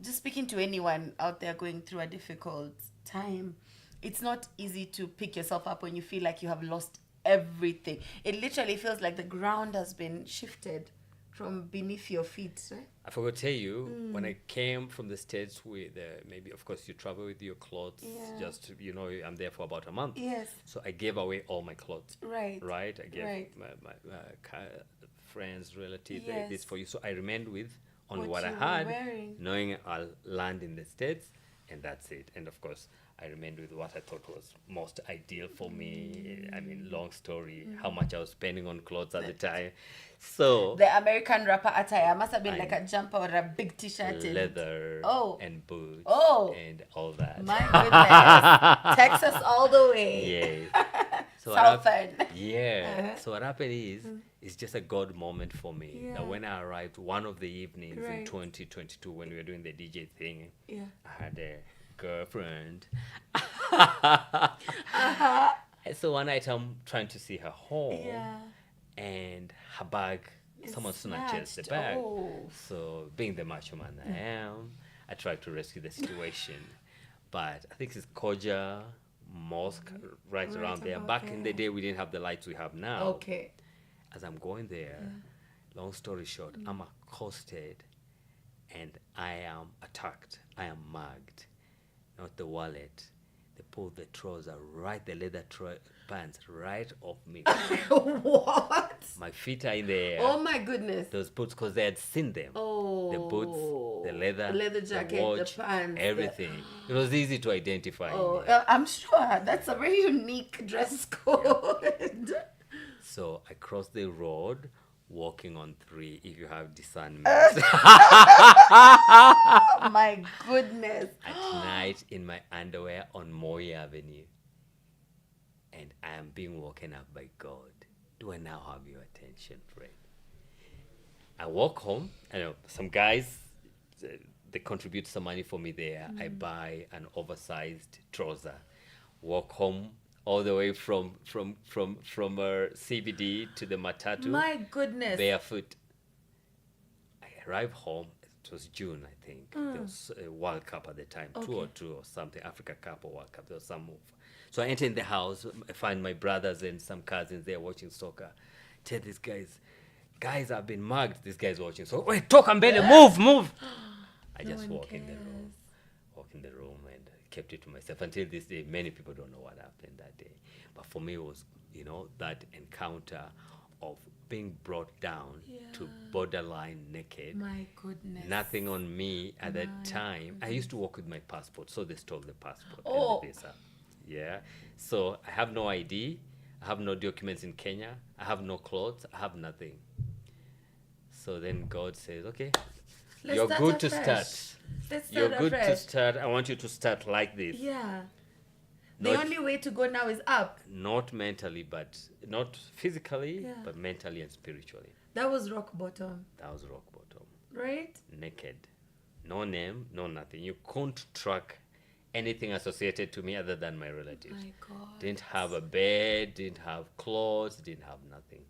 just speaking to anyone out there going through a difficult time, it's not easy to pick yourself up when you feel like you have lost everything. It literally feels like the ground has been shifted from beneath your feet, right? I forgot to tell you, when I came from the States with, maybe, of course, you travel with your clothes, Yeah. just, I'm there for about a month. Yes. So I gave away all my clothes. Right. Right? I gave Right. my friends, relatives, Yes. this for you. So I remained with only What what I you were had, wearing. knowing I'll land in the States, and that's it. And of course, I remained with what I thought was most ideal for me. I mean, long story, how much I was spending on clothes at the time. So The American rapper attire must have been like a jumper or a big t-shirt. leather Oh. and boots Oh. and all that. My goodness. Texas all the way. Yes. So what Southern. Yeah. So what happened is, it's just a God moment for me. Yeah. That when I arrived, one of the evenings in Right. 2022, when we were doing the DJ thing, Yeah. I had a girlfriend. And so one night I'm trying to see her home, Yeah. and her bag, someone snatches the snatched. bag. Oh. So being the macho man I am, I tried to rescue the situation. But I think it's Koja Mosque right around there. about Back in the there. day, we didn't have the lights we have now. Okay. As I'm going there, long story short, I'm accosted and I am attacked. I am mugged. Not the wallet. They pulled the trouser the leather pants right off me. What? My feet are in the air. Oh my goodness. Those boots, because they had seen them. Oh. The boots, the leather jacket, watch, the pants, everything. It was easy to identify. Oh, me. I'm sure that's a very unique dress code. So I crossed the road, walking on 3, if you have discernment. Oh my goodness. At night in my underwear on Moy Avenue. And I am being woken up by God. Do I now have your attention, friend? I walk home. I know some guys, they contribute some money for me there. I buy an oversized trouser. Walk home all the way from CBD to the Matatu. My goodness. Barefoot. I arrived home. It was June, I think. There was a World Cup at the time, 2 or something, Africa Cup or World Cup. There was some move. So I enter in the house. I find my brothers and some cousins there watching soccer. Tell these guys, I've been mugged. This guy's watching. So wait, talk, Ambele, move. I just walk in the room and kept it to myself. Until this day, many people don't know what happened that day. But for me, it was, that encounter of being brought down to Yeah. borderline naked. My goodness. Nothing on me at that My time. I used to walk with my passport, so they stole the passport Oh. and the visa. Yeah. So I have no ID. I have no documents in Kenya. I have no clothes. I have nothing. So then God says, okay, Let's you're start good to afresh. start. Let's You're start good to afresh. start. I want you to start like this. Yeah. Not- The only way to go now is up. Not mentally, but not physically, Yeah. but mentally and spiritually. That was rock bottom, That was rock bottom. right? Naked. No name, no nothing. You couldn't track anything associated to me other than my relatives. My God. Didn't have a bed, didn't have clothes, didn't have nothing.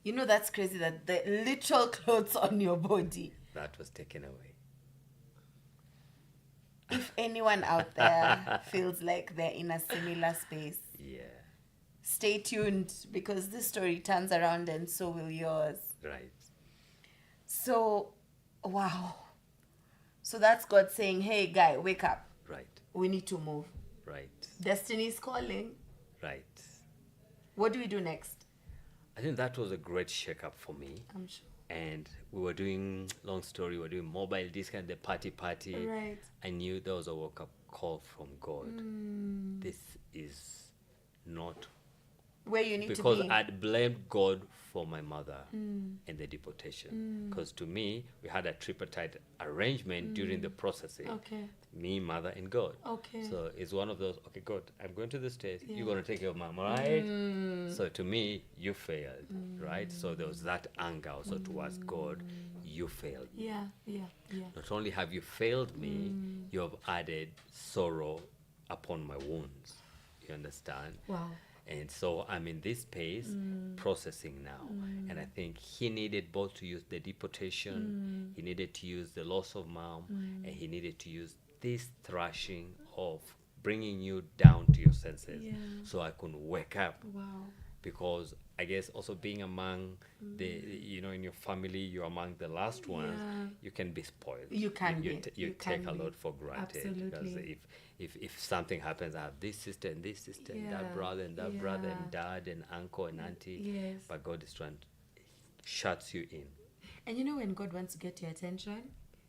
You know, that's crazy that the literal clothes on your body. That was taken away. If anyone out there feels like they're in a similar space, Yeah, stay tuned because this story turns around and so will yours. right. So, wow. So that's God saying, hey, guy, wake up. Right, We need to move. right, Destiny's calling. right. What do we do next? I think that was a great shake-up for me. I'm sure. And we were doing, long story, we were doing mobile discount, the party. Right. I knew there was a wake-up call from God. This is not Where you need because to be. I'd blamed God for my mother and the deportation. Because to me, we had a tripartite arrangement during the processing. Okay. Me, mother, and God. Okay. So it's one of those, okay, God, I'm going to the States. Yeah. You're going to take care of mom, right? So to me, you failed, right? So there was that anger also towards God. You failed. Yeah, yeah, yeah. Not only have you failed me, you have added sorrow upon my wounds. You understand? Wow. And so I'm in this space processing now. And I think he needed both to use the deportation, he needed to use the loss of mom, and he needed to use this thrashing of bringing you down to your senses Yeah. so I could wake up. Wow. Because I guess also being among the, you know, in your family, you're among the last ones, Yeah. you can be spoiled. You can you, be. You You take can a be. lot for granted. Because Absolutely. if something happens, I have this sister and this sister and Yeah. that brother and that brother and Yeah. dad and uncle and auntie. Yes. But God is trying to shuts you in. And you know when God wants to get your attention,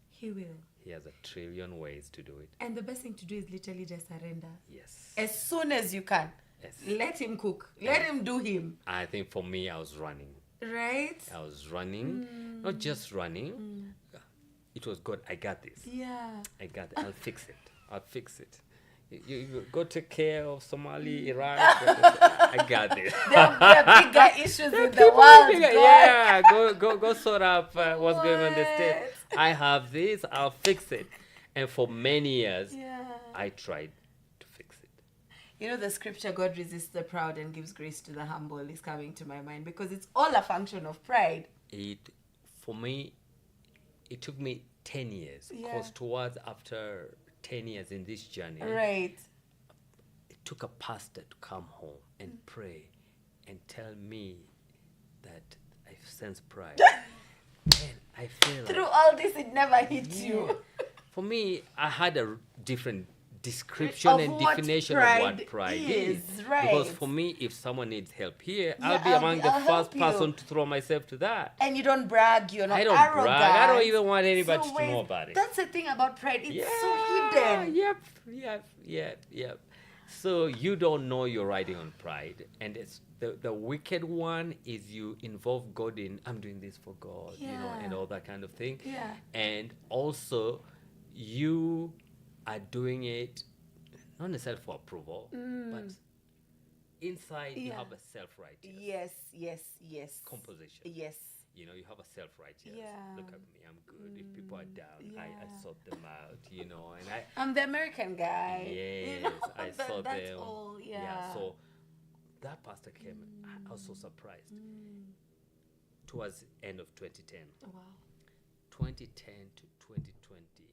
He will. He has a trillion ways to do it. And the best thing to do is literally just surrender. Yes. As soon as you can. Yes. Let Him cook. Let Him do Him. I think for me, I was running. Right? I was running, not just running. It was God. I got this. Yeah. I got it. I'll fix it. I'll fix it. You go take care of Somali, Iraq. I got it. There are bigger issues in the world. God. Yeah, go sort out what's going on in the state. I have this. I'll fix it. And for many years, Yeah. I tried to fix it. You know, the scripture, God resists the proud and gives grace to the humble, is coming to my mind because it's all a function of pride. For me, it took me 10 years. Yeah. Because towards after 10 years in this journey, Right. it took a pastor to come home and pray and tell me that I sense pride. And I feel Through like, all this, it never hit yeah. you. For me, I had a different description Of and what definition of pride what pride is, is. right. Because for me, if someone needs help here, Yeah, I'll be among the I'll help first you. person to throw myself to that. And you don't brag, you're not I don't arrogant. brag. I don't even want anybody So to wait, know about it. That's the thing about pride. It's Yeah, so hidden. Yep. So you don't know you're riding on pride. And it's the wicked one is you involve God in, I'm doing this for God, you know, Yeah. and all that kind of thing. Yeah. And also you are doing it not necessarily for approval, but inside you Yeah. have a self-righteous Yes. composition. Yes. You know, you have a self-righteous. Yeah. Look at me, I'm good. If people are down, I Yeah. sort them out, you know. And I'm the American guy. yes, You know, I that- saw that's them. all, yeah. So that pastor came. I was so surprised. Towards the end of 2010, Wow. 2010 to 2020,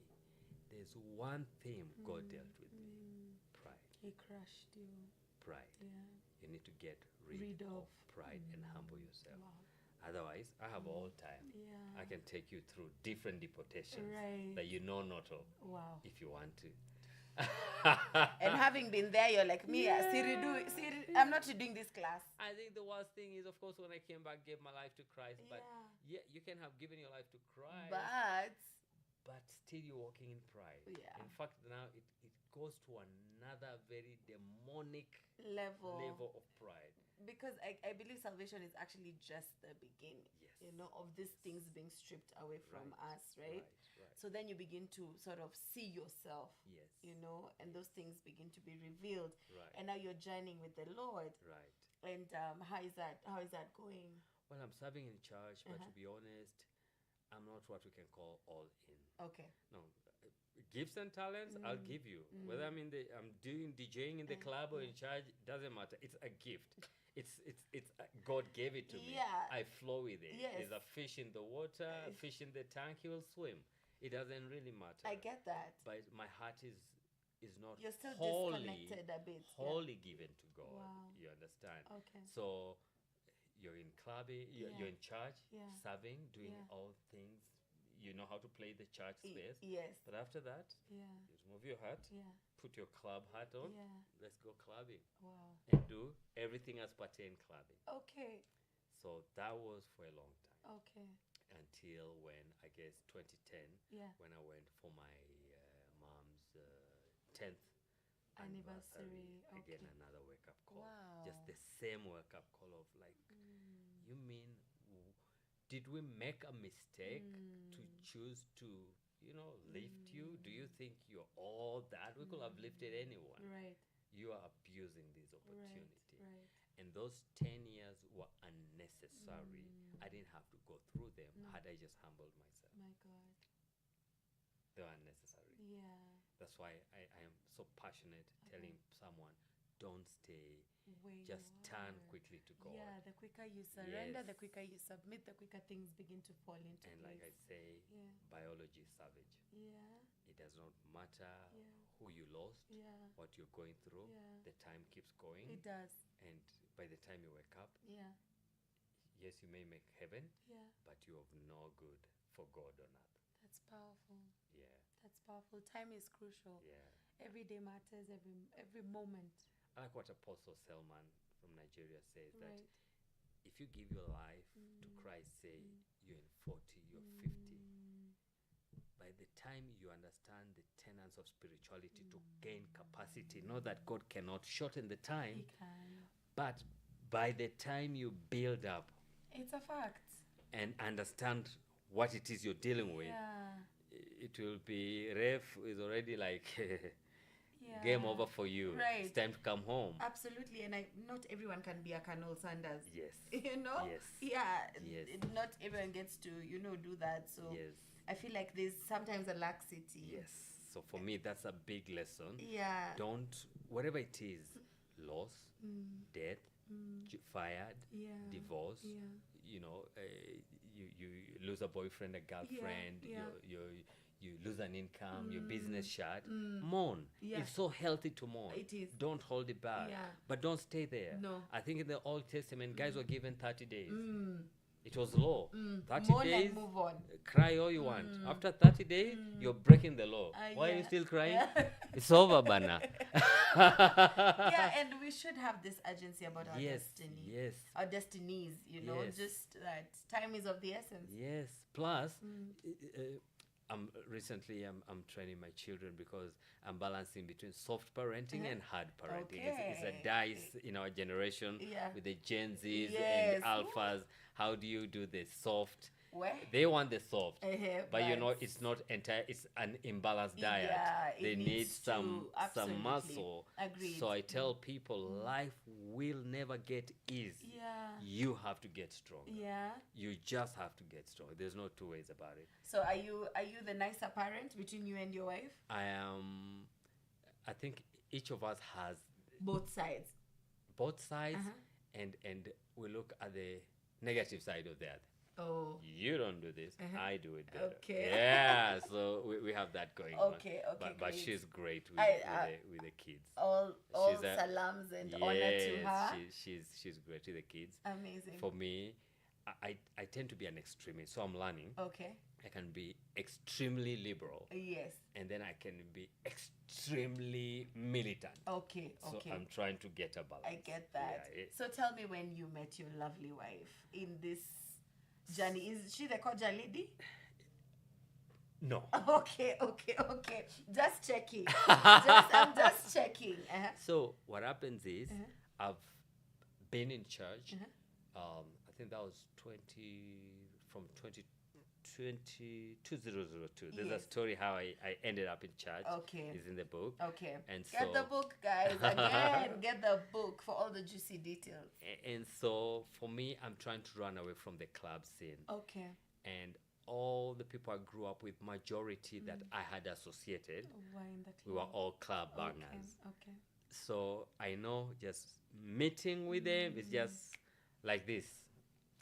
there's one theme God dealt with me: pride. He crushed you. Pride. Yeah. You need to get rid Rid of of. pride and humble yourself. Wow. Otherwise, I have all time. Yeah. I can take you through different deportations Right. that you know not of Wow. if you want to. And having been there, you're like, me, Siri, I'm not doing this class. I think the worst thing is, of course, when I came back, gave my life to Christ. But Yeah. yeah, you can have given your life to Christ, But still you're walking in pride. Yeah. In fact, now it goes to another very demonic level of pride. because I believe salvation is actually just the beginning, Yes. you know, of these things being stripped away from Right, us, right? Right. So then you begin to sort of see yourself, Yes. you know, and those things begin to be revealed. Right. And now you're journeying with the Lord. Right. And how is that going? Well, I'm serving in church, but Uh-huh. to be honest, I'm not what we can call all in. Okay. No, gifts and talents, I'll give you. Whether I'm doing DJing in the club or in church, doesn't matter. It's a gift. It's God gave it to me. Yeah. I flow with it. Yes. There's a fish in the water, a fish in the tank. He will swim. It doesn't really matter. I get that. But my heart is not You're still wholly, disconnected a bit. wholly given to God. Wow. You understand? Okay. So you're in clubbing, you're in church, Yeah. serving, doing Yeah. all things. You know how to play the church space. Yes. But after that, Yeah. you remove your hat, Yeah. put your club hat on, Yeah. let's go clubbing. Wow. And do everything as pertain clubbing. Okay. So that was for a long time. Okay. Until when, I guess, 2010, Yeah. when I went for my mom's 10th anniversary. Anniversary. Again, Okay. another wake-up call. Wow. Just the same wake-up call of like, you mean, did we make a mistake to choose to, lift you? Do you think you're all that? We could have lifted anyone. Right. You are abusing this opportunity. Right. And those 10 years were unnecessary. I didn't have to go through them had I just humbled myself. My God. They were unnecessary. Yeah. That's why I am so passionate telling someone, don't stay. Where Just you turn are. quickly to God. Yeah, the quicker you surrender, Yes. the quicker you submit, the quicker things begin to fall into And place. like I say, Yeah. biology is savage. Yeah. It does not matter Yeah. who you lost, Yeah. what you're going through. Yeah. The time keeps going. It does. And by the time you wake up, Yeah. yes, you may make heaven, Yeah. but you have no good for God on earth. That's powerful. Yeah. That's powerful. Time is crucial. Yeah. Every day matters. Every moment. I like what Apostle Selman from Nigeria says, that Right. if you give your life to Christ, say you're in 40, you're 50, by the time you understand the tenets of spirituality to gain capacity, not that God cannot shorten the time, He can. but by the time you build up It's a fact. and understand what it is you're dealing with, Yeah. it will be Ref is already like Yeah. game over for you. Right. It's time to come home. Absolutely, and not everyone can be a Colonel Sanders. Yes. You know? Yes. Yeah. Yes. Not everyone gets to, do that. So Yes. I feel like there's sometimes a laxity. Yes. So for me, that's a big lesson. Yeah. Don't, whatever it is, loss, death, fired, Yeah. divorce, Yeah. you lose a boyfriend, a girlfriend, Yeah. you lose an income, your business shut, mourn. Yeah. It's so healthy to mourn. It is. Don't hold it back. Yeah. But don't stay there. No. I think in the Old Testament, guys were given 30 days. It was law. 30 Mourn days, and move on. cry all you want. After 30 days, you're breaking the law. Why are you Yeah. still crying? Yeah. It's over, Bana. Yeah, and we should have this urgency about our Yes, destiny. yes. Our destinies, Yes. just that time is of the essence. Yes. Plus, recently I'm training my children because I'm balancing between soft parenting and hard parenting. It's a Okay. dice in our generation Yeah. with the Gen Zs Yes. and alphas. How do you do the soft? Where? They want the soft, but but it's not entire. It's an imbalanced diet. Yeah, it They need needs some to- absolutely. muscle. Agreed. So I tell people, life will never get easy. Yeah. You have to get strong. Yeah. You just have to get strong. There's no two ways about it. So are you the nicer parent between you and your wife? I think each of us has Both sides. both sides, Uh-huh. and we look at the negative side of that. Oh. You don't do this, I do it better. Okay. Yeah, so we have that going on. Okay, But great. she's great with, with the kids. All She's a- salams and honor to her. She's great with the kids. Amazing. For me, I tend to be an extremist, so I'm learning. Okay. I can be extremely liberal, Yes. and then I can be extremely militant. Okay. So Okay. I'm trying to get a balance. I get that. Yeah, So tell me when you met your lovely wife in this journey. Is she the Koja lady? no. Okay. Just checking. I'm just checking. So what happens is I've been in church. I think that was 2002. There's a Yes. story how I ended up in church. Okay. It's in the book. Okay. And Get the so- book, guys. Again, get the book for all the juicy details. And so for me, I'm trying to run away from the club scene. Okay. And all the people I grew up with, majority that I had associated, Why in the club? we were all club bangers. Okay. So I know just meeting with them is just like this,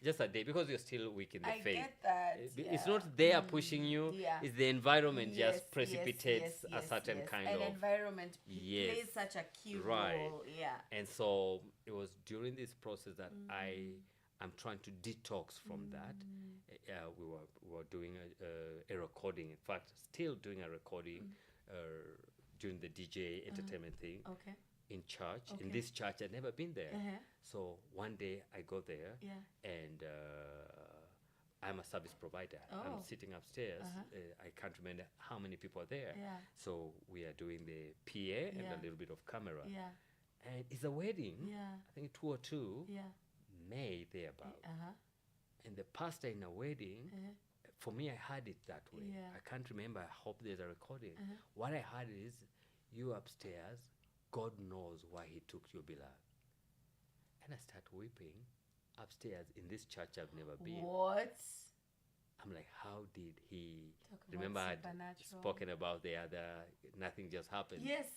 just a day, because you're still weak in the I faith. get that. It's yeah. not they are pushing you. Yeah. It's the environment Yes, just precipitates yes, a certain yes. kind An of. environment Yes. plays such a key Right. role. Yeah. And so it was during this process that I'm trying to detox from that. We were doing a recording. In fact, still doing a recording during the DJ entertainment thing Okay. in church. In Okay. this church, I'd never been there. Uh-huh. So one day I go there, Yeah. and I'm a service provider. Oh. I'm sitting upstairs. I can't remember how many people are there. Yeah. So we are doing the PA and Yeah. a little bit of camera. Yeah. And it's a wedding. Yeah. I think 2 or 2 Yeah. May thereabout. Uh-huh. And the pastor in a wedding, for me, I heard it that way. Yeah. I can't remember. I hope there's a recording. What I heard is, you upstairs, God knows why he took your beloved. And I start weeping upstairs in this church I've never been. What? I'm like, how did he Talk about remember I'd supernatural. spoken about the other, nothing just happened. Yes.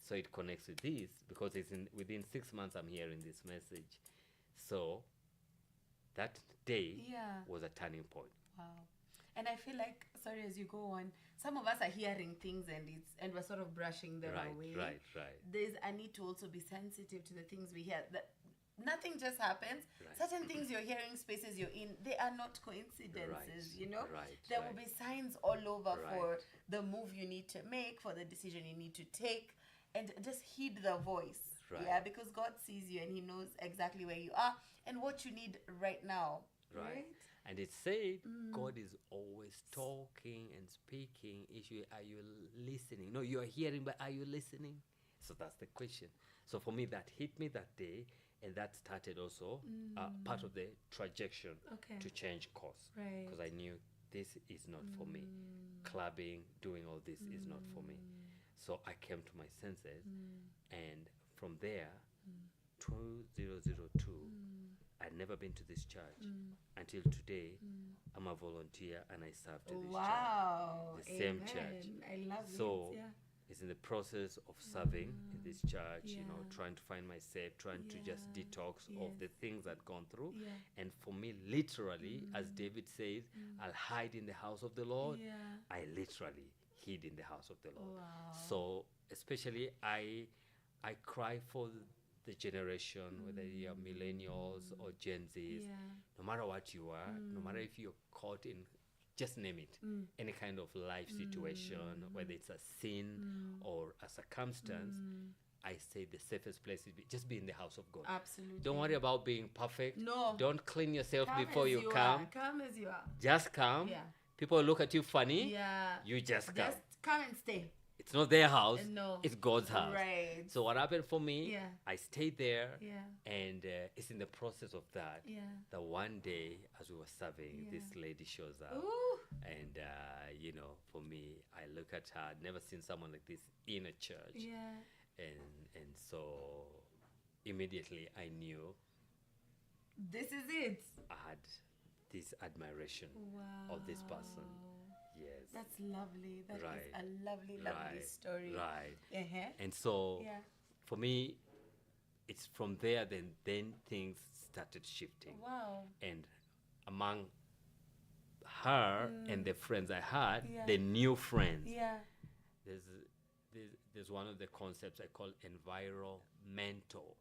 So it connects with this because it's within 6 months I'm hearing this message. So that day Yeah. was a turning point. Wow. And I feel like, sorry, as you go on, some of us are hearing things and we're sort of brushing them away. Right. There's a need to also be sensitive to the things we hear. That nothing just happens. Right. Certain things you're hearing, spaces you're in, they are not coincidences, Right. you know? Right, There right. will be signs all over for Right. the move you need to make, for the decision you need to take, and just heed the voice. Right. Yeah, because God sees you and he knows exactly where you are and what you need right now. Right. And it said, God is always talking and speaking. Issue, are you listening? No, you are hearing, but are you listening? So that's the question. So for me, that hit me that day, and that started also part of the trajectory Okay. to change course. Right. Because I knew this is not for me. Clubbing, doing all this is not for me. So I came to my senses, and from there, 2002, I'd never been to this church until today. I'm a volunteer and I serve to this Wow. church, the same Amen. church. I love So it. Yeah. it's in the process of serving in this church, you know, Yeah. trying to find myself, trying to just Yeah. detox Yes. of the things I'd gone through. Yeah. And for me, literally, as David says, I'll hide in the house of the Lord. Yeah. I literally hid in the house of the Lord. Wow. So especially I cry for the generation, whether you're millennials or Gen Zs, Yeah. no matter what you are, no matter if you're caught in, just name it, any kind of life situation, whether it's a sin or a circumstance, I say the safest place is just be in the house of God. Absolutely. Don't worry about being perfect. No. Don't clean yourself Come before as you come. Are. Come as you are. Just come. Yeah. People look at you funny. Yeah. You just come. Just come and stay. It's not their house. No. It's God's house. Right. So what happened for me? Yeah. I stayed there. Yeah. And it's in the process of that. Yeah. That one day, as we were serving, Yeah. this lady shows up. Ooh. And you know, for me, I look at her. I'd never seen someone like this in a church. Yeah. And so immediately I knew This is it. I had this admiration Wow. of this person. Yes. That's lovely. That is Right. a lovely, lovely Right. story. Right. Uh-huh. And so Yeah. for me, it's from there then things started shifting. Wow. And among her and the friends I had, Yeah. the new friends, Yeah. there's one of the concepts I call environmental.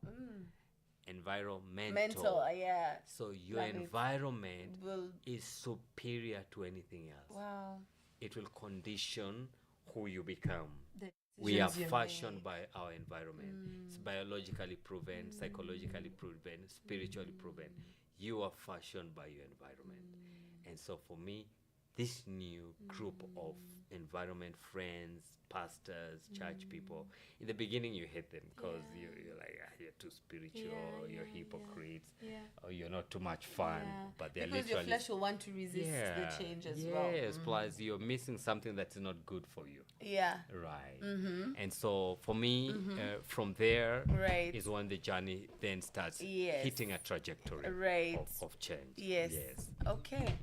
environmental. Yeah. So your Love it. environment Will is superior to anything else. wow. It will condition who you become. The We are decisions you fashioned make. by our environment. It's biologically proven, psychologically proven, spiritually proven. You are fashioned by your environment. And so for me, this new group of environment friends, pastors, church people, in the beginning you hate them because you're like, you're too spiritual, you're hypocrites, or you're not too much fun. But they're Because your literally flesh will want to resist the change as well. yes, plus you're missing something that's not good for you. Yeah. Right. And so for me, from there Right. is when the journey then starts Yes. hitting a trajectory Right. of change. Yes. Yes. Okay.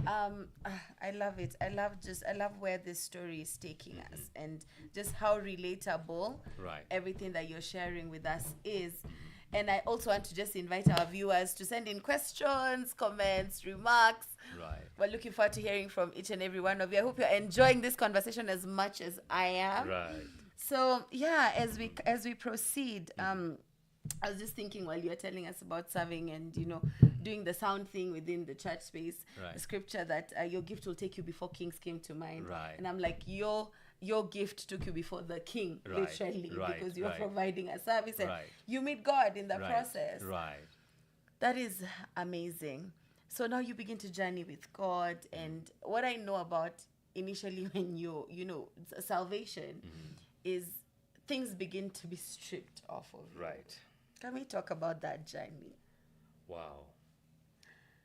I love it. I love where this story is taking us and just how relatable Right. everything that you're sharing with us is. And I also want to just invite our viewers to send in questions, comments, remarks. Right. We're looking forward to hearing from each and every one of you. I hope you're enjoying this conversation as much as I am. Right. So yeah, as we proceed, I was just thinking while you were telling us about serving and doing the sound thing within the church space. Right. The scripture that your gift will take you before kings came to mind. Right. And I'm like, your gift took you before the king, Right. literally, Right. because you're Right. providing a service and Right. you meet God in the Right. process. Right. That is amazing. So now you begin to journey with God, and what I know about initially when salvation is things begin to be stripped off of you. Right. Can we talk about that journey? Wow.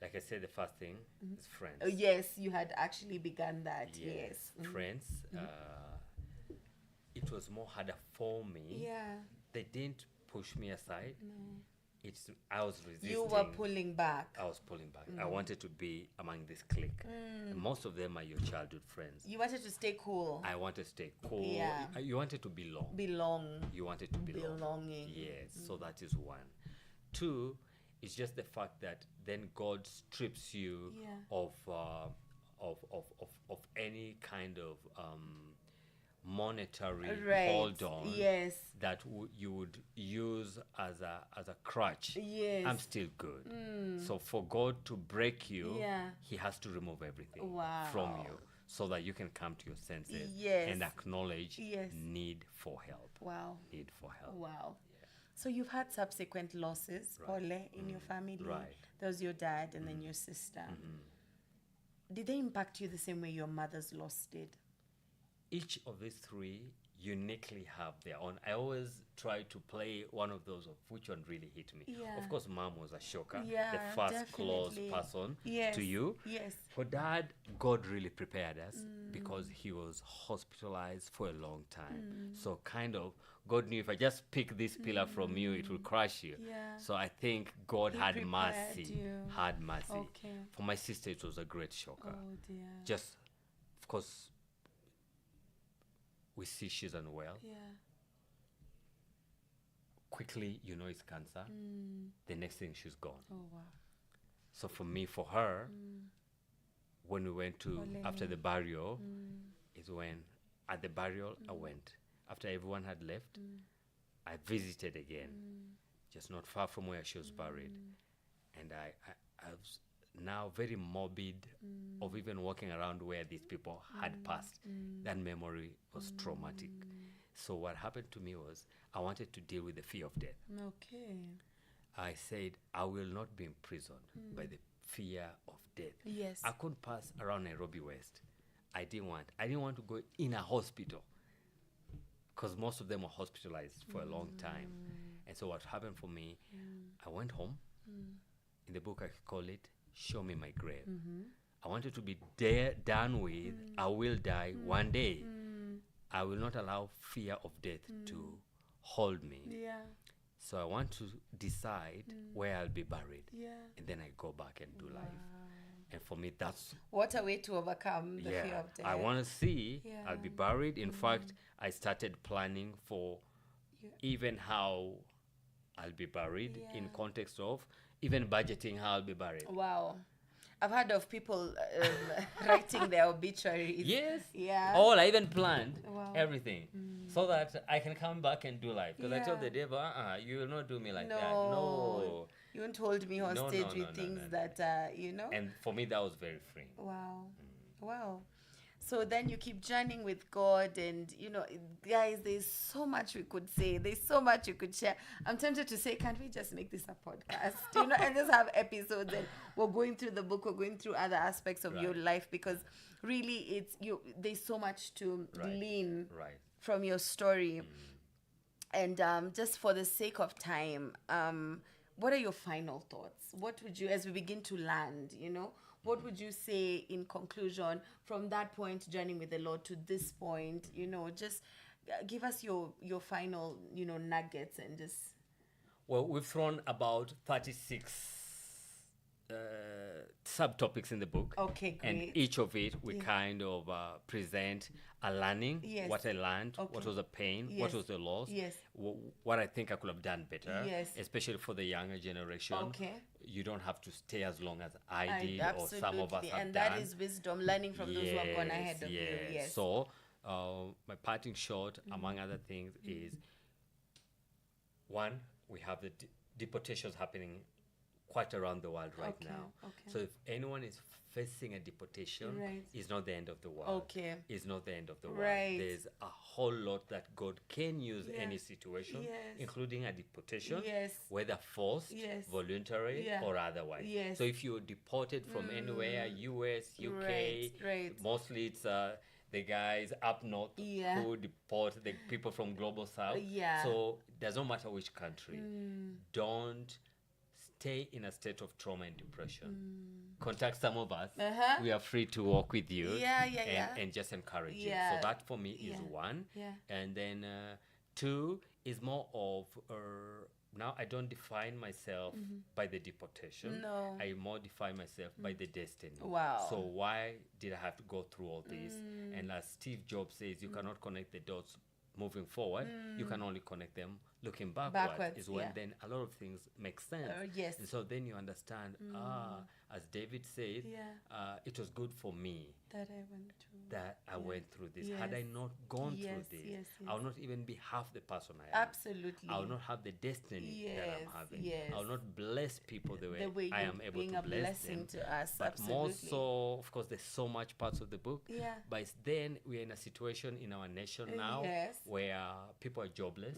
Like I said, the first thing is friends. Oh, yes, you had actually begun that. Yes. Friends. It was more harder for me. Yeah. They didn't push me aside. I was resisting. You were pulling back. I was pulling back. I wanted to be among this clique. And most of them are your childhood friends. You wanted to stay cool. I wanted to stay cool. Yeah. You wanted to belong. Belong. You wanted to belong. Belonging. Yes. So that is one. Two, it's just the fact that then God strips you of any kind of monetary hold on that you would use as a crutch. Yes. I'm still good. So for God to break you, he has to remove everything from you so that you can come to your senses and acknowledge need for help. Wow. Need for help. Wow. So you've had subsequent losses, Pole, in your family. Right. There was your dad and then your sister. Did they impact you the same way your mother's loss did? Each of these three uniquely have their own. I always try to play one of those of which one really hit me. Yeah. Of course, mom was a shocker. Yeah, the first close definitely. person Yes. to you. Yes. For dad, God really prepared us because he was hospitalized for a long time. So kind of, God knew if I just pick this pillar from you, it will crush you. Yeah. So I think God He had prepared mercy. you. Had mercy. Okay. For my sister, it was a great shocker. Oh dear. Just, of course, we see she's unwell. Yeah. Quickly, it's cancer. The next thing, she's gone. Oh wow. So for me, for her, when we went to, after the burial, is when, at the burial, I went. After everyone had left, I visited again, just not far from where she was buried. And I was now very morbid of even walking around where these people had passed. That memory was traumatic. So what happened to me was I wanted to deal with the fear of death. Okay. I said, I will not be imprisoned by the fear of death. Yes. I couldn't pass around Nairobi West. I didn't want to go in a hospital because most of them were hospitalized for a long time. And so what happened for me, I went home. In the book I call it Show Me My Grave. I wanted to be done with, I will die one day. I will not allow fear of death to hold me. Yeah. So I want to decide where I'll be buried. Yeah. And then I go back and do life. And for me, that's... What a way to overcome the fear of death. I want to see I'll be buried. In fact, I started planning for even how I'll be buried in context of even budgeting how I'll be buried. Wow. I've heard of people writing their obituaries. Yes. Yeah. All I even planned Wow. everything so that I can come back and do life. Because I told the Yeah. devil, you will not do me like that. No. No. You won't hold me No, no, hostage no, with no, things no, no. that, you know. And for me, that was very freeing. Wow. Wow. So then you keep journeying with God, and you know, guys, there's so much we could say. There's so much you could share. I'm tempted to say, can't we just make this a podcast? You know, and just have episodes, and we're going through the book, we're going through other aspects of your Right. life, because really it's you. There's so much to Right. glean Right. from your story. And just for the sake of time, what are your final thoughts? What would you, as we begin to land, you know, what would you say in conclusion from that point, journeying with the Lord, to this point, you know, just give us your final, you know, nuggets, and just... Well, we've thrown about 36 subtopics in the book. Okay, And great. each of it, we kind of present a learning, Yes. what I learned, what Okay. was the pain, Yes. what was the loss, Yes. what I think I could have done better, Yes. especially for the younger generation. Okay. You don't have to stay as long as I did, or some of us Absolutely. have And done. that is wisdom, learning from those who have gone ahead of you. Yes. So, my parting shot, among other things, is one, we have the deportations happening quite around the world right Okay, now. okay. So if anyone is facing a deportation, Right. it's not the end of the world. Okay. It's not the end of the world. Right. There's a whole lot that God can use Yeah. any situation, Yes. including a deportation, Yes. whether forced, Yes. voluntary, Yeah. or otherwise. Yes. So if you're deported from anywhere, US, UK, Right. mostly it's the guys up north Yeah. who deport the people from global south. Yeah. So does not matter which country. Don't stay in a state of trauma and depression. Contact some of us. Uh-huh. We are free to walk with you. Yeah. And just encourage you. Yeah. So that for me is Yeah. one. Yeah. And then two is more of now I don't define myself by the deportation. No. I more define myself by the destiny. Wow. So why did I have to go through all this? And as Steve Jobs says, you cannot connect the dots moving forward. You can only connect them looking backwards. Is when yeah. then a lot of things make sense. Yes. And so then you understand, as David said, Yeah. it was good for me That I went to. that I went through this. Yes. Had I not gone Yes, through this, yes, I would yes. not even be half the person I am. Absolutely. I will not have the destiny that I'm Yes, having. yes. I will not bless people the The way way I you am able being to a bless blessing them. to us. But more Absolutely. so, of course, there's so much parts of the book. Yeah. But it's then we're in a situation in our nation now Yes. where people are jobless.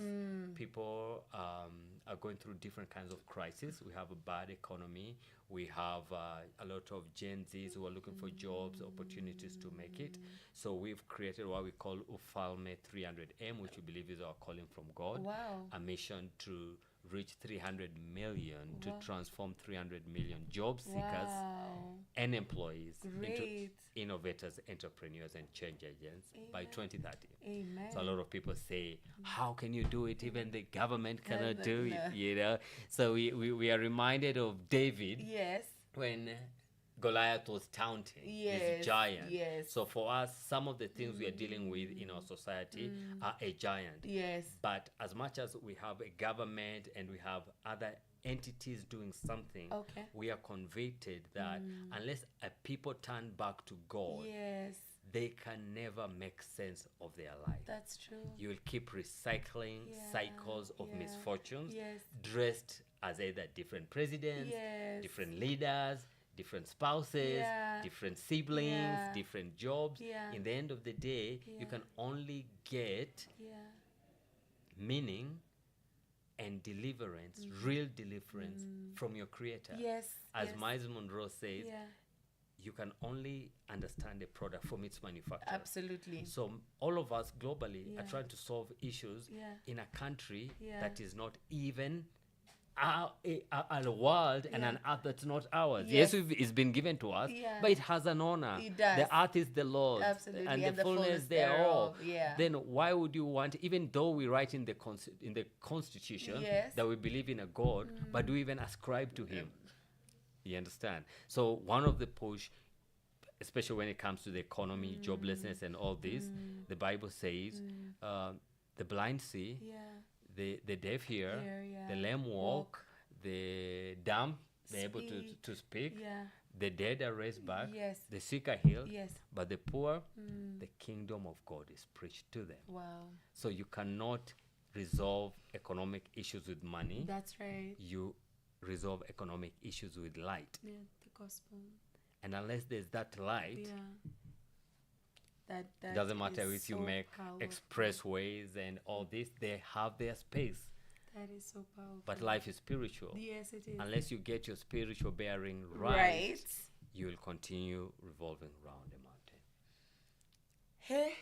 People are going through different kinds of crises. We have a bad economy. We have a lot of Gen Zs who are looking for jobs, opportunities to make it. So we've created what we call Ufalme 300M, which we believe is our calling from God. Wow. A mission to reach 300 million, Wow. to transform 300 million job seekers Wow. and employees into Great. innovators, entrepreneurs, and change agents by Amen. 2030. Amen. So a lot of people say, how can you do it? Even the government cannot Cannot, do no. it, you know? So we are reminded of David Yes. when Goliath was taunting Yes, this giant. yes. So for us, some of the things we are dealing with in our society are a giant. Yes. But as much as we have a government and we have other entities doing something, Okay. we are convicted that unless a people turn back to God, Yes. they can never make sense of their life. That's true. You will keep recycling Yeah, cycles of yeah, misfortunes, yes. dressed as either different presidents, Yes. different leaders, different spouses, Yeah. different siblings, Yeah. different jobs. Yeah. In the end of the day, Yeah. you can only get Yeah. meaning and deliverance, real deliverance from your creator. Yes. As yes. Miles Monroe says, Yeah. you can only understand a product from its manufacturer. Absolutely. So all of us globally Yeah. are trying to solve issues Yeah. in a country Yeah. that is not even a world and Yeah. an earth that's not ours. Yes. Yes, it's been given to us, Yeah. but it has an owner. It does. The earth is the Lord's, Absolutely, and and the the fullness fullness thereof. thereof, yeah. Then why would you want, even though we write in the Constitution Yes. that we believe in a God, but do we even ascribe to Him? You understand? So one of the push, especially when it comes to the economy, joblessness, and all this, the Bible says, the blind see, Yeah. the deaf hear, Hear, yeah. the lame walk, the dumb they're able to speak, Yeah. the dead are raised back, Yes. the sick are healed, Yes. but the poor, the kingdom of God is preached to them. Wow. So you cannot resolve economic issues with money. That's right. You resolve economic issues with light. Yeah, the gospel. And unless there's that light, Yeah. That it doesn't matter is if you so make powerful. expressways and all this, they have their space. That is so powerful. But life is spiritual. Yes, it is. Unless you get your spiritual bearing Right. you will continue revolving around the mountain. Hey,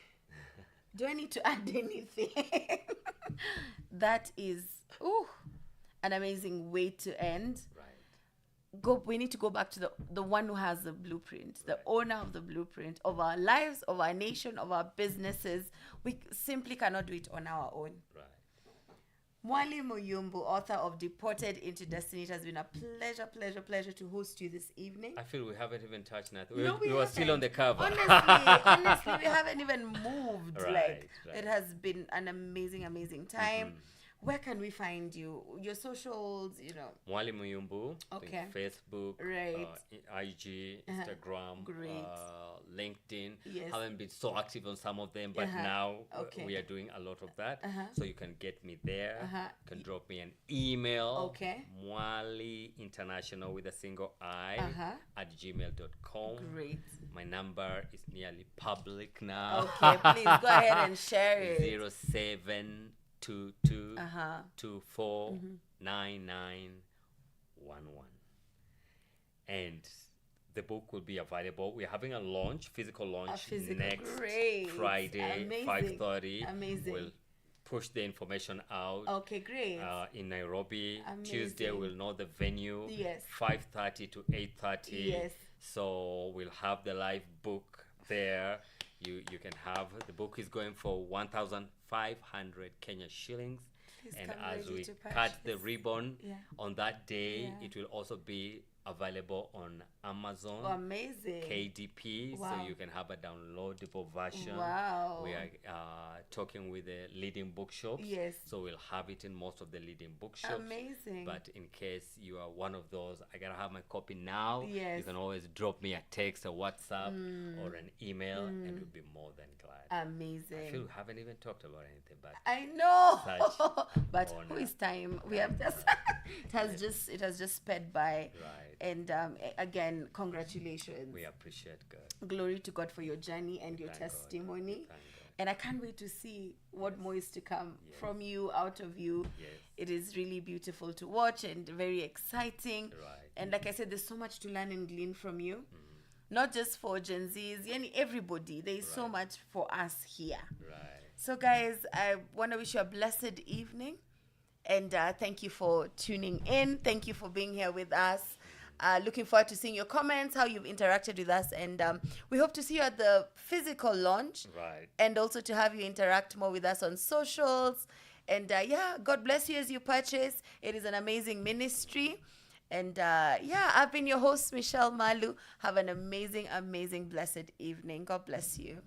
do I need to add anything? That is an amazing way to end. Right. We need to go back to the one who has the blueprint, the owner of the blueprint of our lives, of our nation, of our businesses. We simply cannot do it on our own. Right. Mwali Muyumbu, author of Deported into Destiny. It has been a pleasure to host you this evening. I feel we haven't even touched that. No, We were still on the cover. Honestly, we haven't even moved. Right. It has been an amazing time. Where can we find you? Your socials, Mwali Muyumbu. Okay. Facebook. Right. IG, Instagram. Great. LinkedIn. Yes. Haven't been so active on some of them, but now we are doing a lot of that. So you can get me there. You can drop me an email. Okay. Mwali International with a single I at gmail.com. Great. My number is nearly public now. Okay, please go ahead and share it. 0722 24 9911. And the book will be available. We're having a physical launch next Friday, Amazing. 5:30. Amazing. We'll push the information out. Okay, great. In Nairobi. Amazing. Tuesday we'll know the venue. Yes. 5:30 to 8:30. Yes. So we'll have the live book there. You can have the book is going for 1,500 Kenya shillings. Please And come as ready we to cut the purchase. ribbon Yeah. on that day, Yeah. it will also be available on Amazon. Oh, amazing. KDP, Wow. so you can have a downloadable version. Wow. We are talking with the leading bookshops. Yes. So we'll have it in most of the leading bookshops. Amazing. But in case you are one of those, I gotta have my copy now. Yes. You can always drop me a text, a WhatsApp, or an email, and we'll be more than glad. Amazing. I feel we haven't even talked about anything, but I know, Such but honor. who is time? We have just it has just sped by. Right. And again, congratulations. We appreciate God. Glory to God for your journey and your Thank God. testimony. Thank God. And I can't wait to see what more is to come from you, out of you. Yes. It is really beautiful to watch and very exciting. Right. And like I said, there's so much to learn and glean from you. Not just for Gen Zs, everybody. There is so Right. much for us here. Right. So, guys, I want to wish you a blessed evening. And thank you for tuning in. Thank you for being here with us. Looking forward to seeing your comments, how you've interacted with us. And we hope to see you at the physical launch. Right. And also to have you interact more with us on socials. And God bless you as you purchase. It is an amazing ministry. And I've been your host, Michelle Malu. Have an amazing, blessed evening. God bless you.